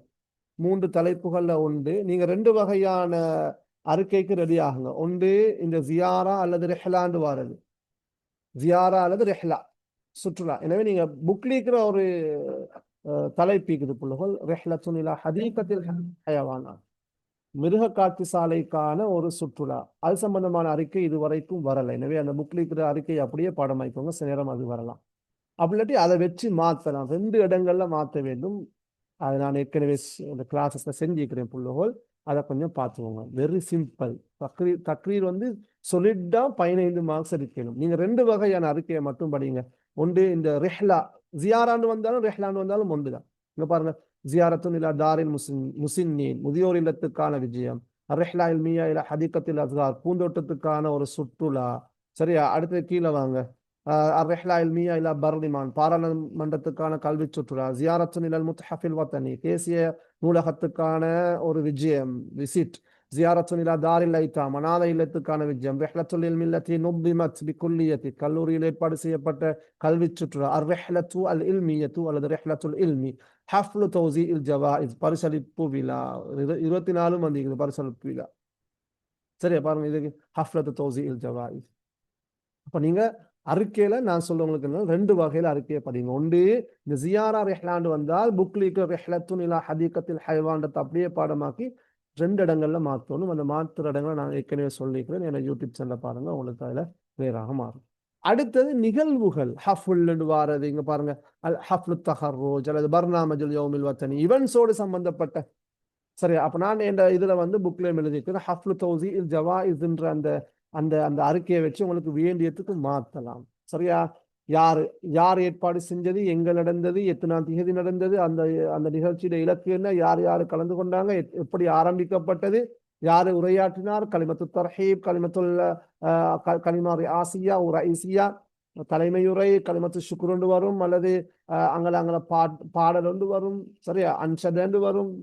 3 தலைப்புகள்ல உண்டு. நீங்க 2 வகையான அறிக்கைக்கு ரெடி ஆகுங்க. ஒன்று இந்த ஜியாரா அல்லது ரெஹ்லாண்டு வாரது. ஜியாரா அல்லது ரெஹ்லா, சுற்றுலா. எனவே நீங்க புக்லிக்கிற ஒரு தலைப்பிக்குது புள்ளவர்கள், ரெஹ்லத்துன் இலா ஹதீகத்தில் ஹயவானா, மிருக காட்சி சாலைக்கான ஒரு சுற்றுலா. அது சம்பந்தமான அறிக்கை இதுவரைக்கும் வரல. எனவே அந்த புக்ல இருக்கிற அறிக்கை அப்படியே பாடமாய்க்கோங்க. சில நேரம் அது வரலாம். அப்படி இல்லாட்டி அதை வச்சு மாற்றலாம். 2 இடங்கள்ல மாற்ற வேண்டும். அதை நான் ஏற்கனவே இந்த கிளாஸஸ்ல செஞ்சுக்கிறேன் புள்ளகோல். அதை கொஞ்சம் பார்த்துக்கோங்க. Very simple. தக்ரீர் வந்து சொல்லிட்டா 15 மார்க்ஸ் எடுக்கணும். நீங்க 2 வகையான அறிக்கையை மட்டும் படிங்க. ஒன்று இந்த ரெஹ்லா, ஜியாராண்டு வந்தாலும் ரெஹ்லாண்டு வந்தாலும் ஒன்றுதான். இங்க பாருங்க, ஜியாரத்துன் இலா தாரில் முசின்னீன், முதியோர் இல்லத்துக்கான விஜயம். ரிஹ்லா இல்மியா இல ஹதீகத்தில் அஸ்கார், பூந்தோட்டத்துக்கான ஒரு சுற்றுலா. சரியா, அடுத்து கீழே வாங்க. ரிஹ்லா இல்மியா இல பர்லிமான், பாராளுமன்றத்துக்கான கல்வி சுற்றுலா. ஜியாரத்து நிலல் முத்ஹஃபில் வத்தனி, தேசிய நூலகத்துக்கான ஒரு விஜயம், விசிட். ஜியாரத்து நிலா தாரில் ஐத்தாம், அநாத இல்லத்துக்கான விஜயம். ரிஹ்லத்துல் இல்மி அல்லதி நுப்திமத் பிகுல்லியத்தி, கல்லூரியில் ஏற்பாடு செய்யப்பட்ட கல்வி சுற்றுலா. ரிஹ்லத்து அல் இல்மியத்து அல்லது ரிஹ்லத்துல் இல்மி. ஹஃப்லு தௌசி இல் ஜவாஇஸ், பரிசளிப்பு விழா. 24 மந்திக்கு பரிசளிப்பு விழா. சரியா, பாருங்க இதுக்கு ஹஃப்லத்து தௌசி இல் ஜவாஇஸ். அப்ப நீங்க அறிக்கையில நான் சொல்றவங்களுக்கு என்ன, 2 வகையில அறிக்கையை படிங்க. ஒன்று, இந்த ஜியாரா ரெஹ்லாண்டு வந்தால் புக்லிக்கு ரெஹ்லத்துன் இலா ஹதீகத்தில் ஹைவான்றதை அப்படியே பாடமாக்கி 2 இடங்கள்ல மாற்றணும். அந்த மாற்றுற இடங்களை நான் ஏற்கனவே சொல்லிக்கிறேன். என்னோட யூடியூப் சேனல்ல பாருங்க, உங்களுக்கு அதுல வேறாக மாறும். அடுத்தது நிகழ்வுகள். ஹஃபுல் வாரது இங்க பாருங்க, அல் ஹஃப்லு தஹர்ருஜ் அல்லது பர்னாமஜுல் யௌமில் வத்தனி, இவன்ஸோடு சம்பந்தப்பட்ட. சரி, அப்ப நான் இந்த இதுல வந்து புக்ல எழுதிக்கிறேன். ஹஃப்லு தௌசி இல் ஜவாஇஸ்ன்ற அந்த அந்த அந்த அறிக்கையை வச்சு உங்களுக்கு வேண்டியதுக்கு மாத்தலாம். சரியா, யாரு யார் ஏற்பாடு செஞ்சது, எங்க நடந்தது, எத்தனாம் தேதி நடந்தது, அந்த அந்த நிகழ்ச்சியோட இலக்கு என்ன, யார் யாரு கலந்து கொண்டாங்க, எப்படி ஆரம்பிக்கப்பட்டது, யாரு உரையாற்றினார், கலிமத்து தர்ஹீப், கலிமத்துல் கலிமா ஆசியா ஒரு ஐசியா, தலைமையுரை, கலிமத்து சுக்குருண்டு வரும், அல்லது அங்கல அங்கல பாடல் ஒன்று வரும். சரியா, அன்ஷதண்டு வரும்.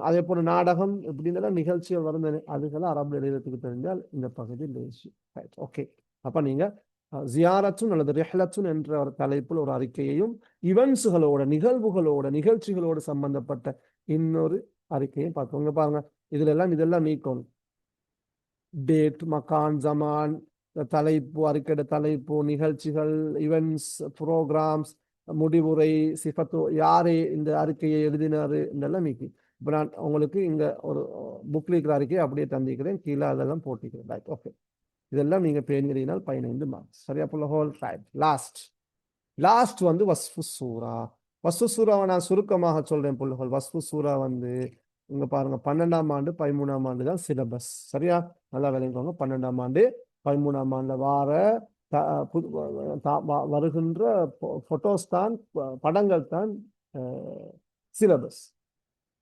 அதே போல நாடகம் இப்படின்னு நிகழ்ச்சிகள் வரும். அதுக்கெல்லாம் அரபு எழுதுறதுக்கு தெரிஞ்சால் இந்த பகுதி லேசி. ஓகே, அப்ப நீங்க ஜியாரத்துன் அல்லது ரெஹ்லத்துன் என்ற ஒரு தலைப்பில் ஒரு அறிக்கையையும், இவன்ஸுகளோட நிகழ்வுகளோட நிகழ்ச்சிகளோடு சம்பந்தப்பட்ட இன்னொரு அறிக்கையும் பார்க்கோங்க. பாருங்க, இதெல்லாம் நீக்கணும். டேட், மக்கான், ஜமான், தலைப்பு, அறிக்கையோட தலைப்பு, நிகழ்ச்சிகள், இவெண்ட்ஸ், ப்ரோக்ராம்ஸ், முடிவுரை, சிஃபத்து, யாரு இந்த அறிக்கையை எழுதினாரு, இதெல்லாம் நீக்கி. இப்போ நான் உங்களுக்கு இங்க ஒரு புக்ல இருக்கிற அறிக்கையை அப்படியே தந்திக்கிறேன், கீழே அதெல்லாம் போட்டிக்கிறேன். Right, okay. இதெல்லாம் நீங்க பேருந்தினால் 15 மார்க்ஸ். சரியா, புள்ள ஹோல் ரைட். லாஸ்ட் வந்து வஸ்ஃபு சூரா. வஸ்ஃபு சூராவை நான் சுருக்கமாக சொல்றேன் புள்ளஹோல். வஸ்ஃபு சூரா வந்து இங்க பாருங்க, 12ஆம் ஆண்டு 13ஆம் ஆண்டு தான் சிலபஸ். சரியா, நல்லா விளங்குவாங்க. 12ஆம் ஆண்டு 13ஆம் ஆண்டுல வருகின்ற போட்டோஸ் தான், படங்கள் தான் சிலபஸ்.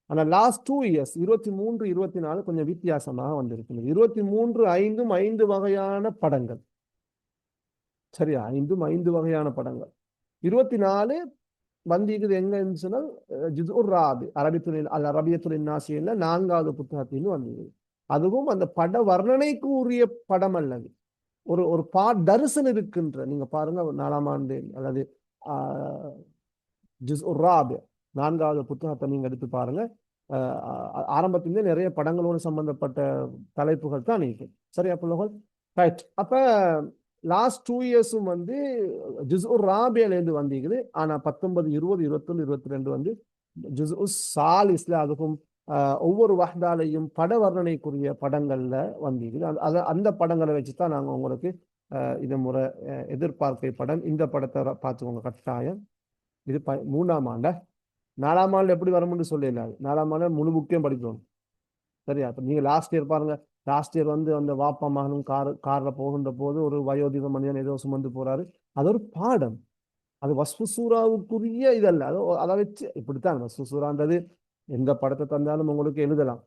ஆனா லாஸ்ட் 2 இயர்ஸ் 23, 24 கொஞ்சம் வித்தியாசமாக வந்திருக்கிறது. 23 5 வகையான படங்கள். சரியா, 5 வகையான படங்கள். 24 வந்திக்குது எங்கன்னு சொன்னால் ஜுஸ்உர் ராபி, அரபியத்துல் நாசியில 4வது புத்தகத்தின்னு வந்தது. அதுவும் அந்த பட வர்ணனைக்கு உரிய படம் அல்லது ஒரு ஒரு தரிசனம் இருக்கின்ற. நீங்க பாருங்க, 4ஆம் ஆண்டு அல்லது ஜுஸ்உர் ராபி 4வது புத்தகத்தை நீங்க எடுத்து பாருங்க. ஆரம்பத்திலே நிறைய படங்களோடு சம்பந்தப்பட்ட தலைப்புகள் தான் இருக்கு. சரியா புள்ளகள், ரைட். அப்ப லாஸ்ட் 2 இயர்ஸும் வந்து ஜுஸ்உர் ராபியிலேருந்து வந்திருக்குது. ஆனா 19, 20, 21, 22 வந்து ஜுஸ்உ சாலிஸ்ல, அதுக்கும் ஒவ்வொரு வஹ்தாலையும் பட வர்ணனைக்குரிய படங்கள்ல வந்திருக்குது. அந்த படங்களை வச்சுதான் நாங்க உங்களுக்கு இது முறை எதிர்பார்க்கை படம். இந்த படத்தை பார்த்துக்கோங்க கட்டாயம். இது 3ஆம் ஆண்டா 4ஆம் ஆண்டு எப்படி வரும்னு சொல்லிடலாது. 4ஆம் ஆண்டு முழு புக்கையும் படிக்கணும். சரியா, அப்ப நீங்க லாஸ்ட் இயர் பாருங்க. லாஸ்ட் இயர் வந்து அந்த வாப்பா மகனும் கார்ல போகின்ற போது ஒரு வயோதிக மனிதன் ஏதோ சுமந்து போறாரு. அது ஒரு பாடம். அது வஸ்ஃபு சூராவுக்குரிய இதல்ல. அதை வச்சு இப்படித்தான் வஸ்ஃபு சூரான்றது எந்த படத்தை தந்தாலும் உங்களுக்கு எழுதலாம்.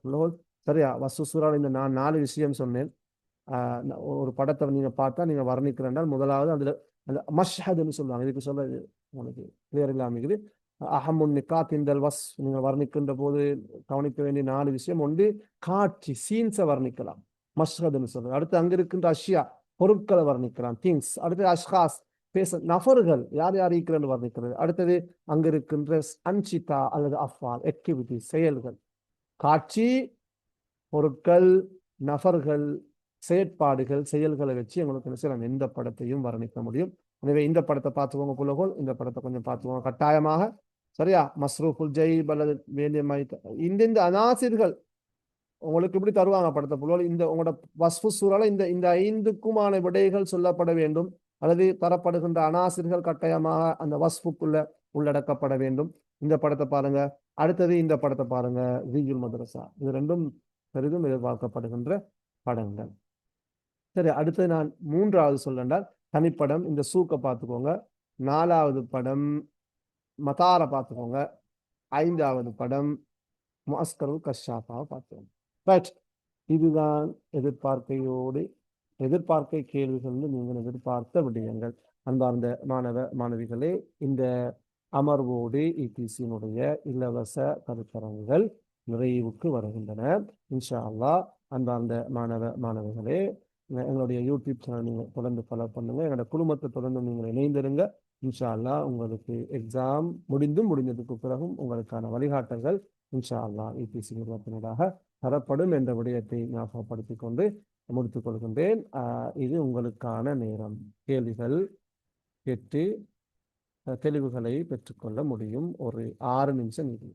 சரியா, வஸ்ஃபு சூராவில் இந்த நான் 4 விஷயம் சொன்னேன். ஒரு படத்தை நீங்க பார்த்தா நீங்க வர்ணிக்கிறேன்டால் முதலாவது அதுல அந்த மஷ்ஹதுன்னு சொல்லுவாங்க. இதுக்கு சொல்ல உங்களுக்கு கிளியர் இல்லாமல் அஹமுன் நிகாத் இந்தல் வஸ், நீங்க வர்ணிக்கின்ற போது கவனிக்க வேண்டிய 4 விஷயம். ஒன்று, காட்சி, சீன்ஸை வர்ணிக்கலாம், மஷ்ஹதுன்னு சொல்றது. அடுத்து அங்க இருக்கின்ற அஷ்யா, பொருட்களை வர்ணிக்கலாம், திங்ஸ். அடுத்து அஷ்காஸ், நபர்கள், யார் யார் இருக்கிறன்னு வர்ணிக்கிறது. அடுத்தது அங்க இருக்கின்ற அன்சிதா அல்லது அஃபால், ஆக்டிவிட்டி, செயல்கள். காட்சி, பொருட்கள், நபர்கள், செயற்பாடுகள், செயல்களை வச்சு எங்களுக்கு என்ன எந்த படத்தையும் வர்ணிக்க முடியும். எனவே இந்த படத்தை பார்த்துக்கோங்க புலகோல். இந்த படத்தை கொஞ்சம் பார்த்துக்கோங்க கட்டாயமாக. சரியா, மஸ்ரூஃபுல் ஜைப் அல்லது வேண்டிய இந்த அனாசிர்கள் உங்களுக்கு இப்படி தருவாங்க படத்தை புலகோல். இந்த உங்களோட வஸ்ஃபு சூறால இந்த 5க்குமான விடைகள் சொல்லப்பட வேண்டும், அல்லது தரப்படுகின்ற அனாசிர்கள் கட்டாயமாக அந்த வஸ்ஃபுக்குள்ள உள்ளடக்கப்பட வேண்டும். இந்த படத்தை பாருங்க. அடுத்தது இந்த படத்தை பாருங்க, ரீஜுல் மதரசா. இது 2ம் பெரிதும் எதிர்பார்க்கப்படுகின்ற படங்கள். சரி, அடுத்து நான் 3வது சொல்லண்டால் தனிப்படம் இந்த சூக்கை பார்த்துக்கோங்க. 4வது படம் மதாரை பார்த்துக்கோங்க. 5வது படம் முஅஸ்கருல் கஷாஃபாவை பார்த்துக்கோங்க. ரைட், இதுதான் எதிர்பார்க்கை கேள்விகள் நீங்கள் எதிர்பார்த்த விடயங்கள். அன்பார்ந்த மாணவிகளே, இந்த அமர்வோடு இபிசியினுடைய இலவச கருத்தரங்குகள் நிறைவுக்கு வருகின்றன. இன்ஷா அல்லாஹ். அன்பார்ந்த மாணவிகளே, எங்களுடைய யூடியூப் சேனல் நீங்கள் தொடர்ந்து ஃபாலோ பண்ணுங்க. எங்களோட குழுமத்தை தொடர்ந்து நீங்கள் இணைந்திருங்க. இன்ஷா அல்லாஹ் உங்களுக்கு எக்ஸாம் முடிஞ்சதுக்கு பிறகும் உங்களுக்கான வழிகாட்டல்கள் இன்ஷா அல்லாஹ் இபிசி நிறுவனத்தினராக தரப்படும் என்ற விடயத்தை ஞாபகப்படுத்திக் கொண்டு முடித்துக் கொள்கின்றேன். இது உங்களுக்கான நேரம். கேள்விகள் கேட்டு தெளிவுகளை பெற்றுக்கொள்ள முடியும். ஒரு 6 நிமிஷம் இது.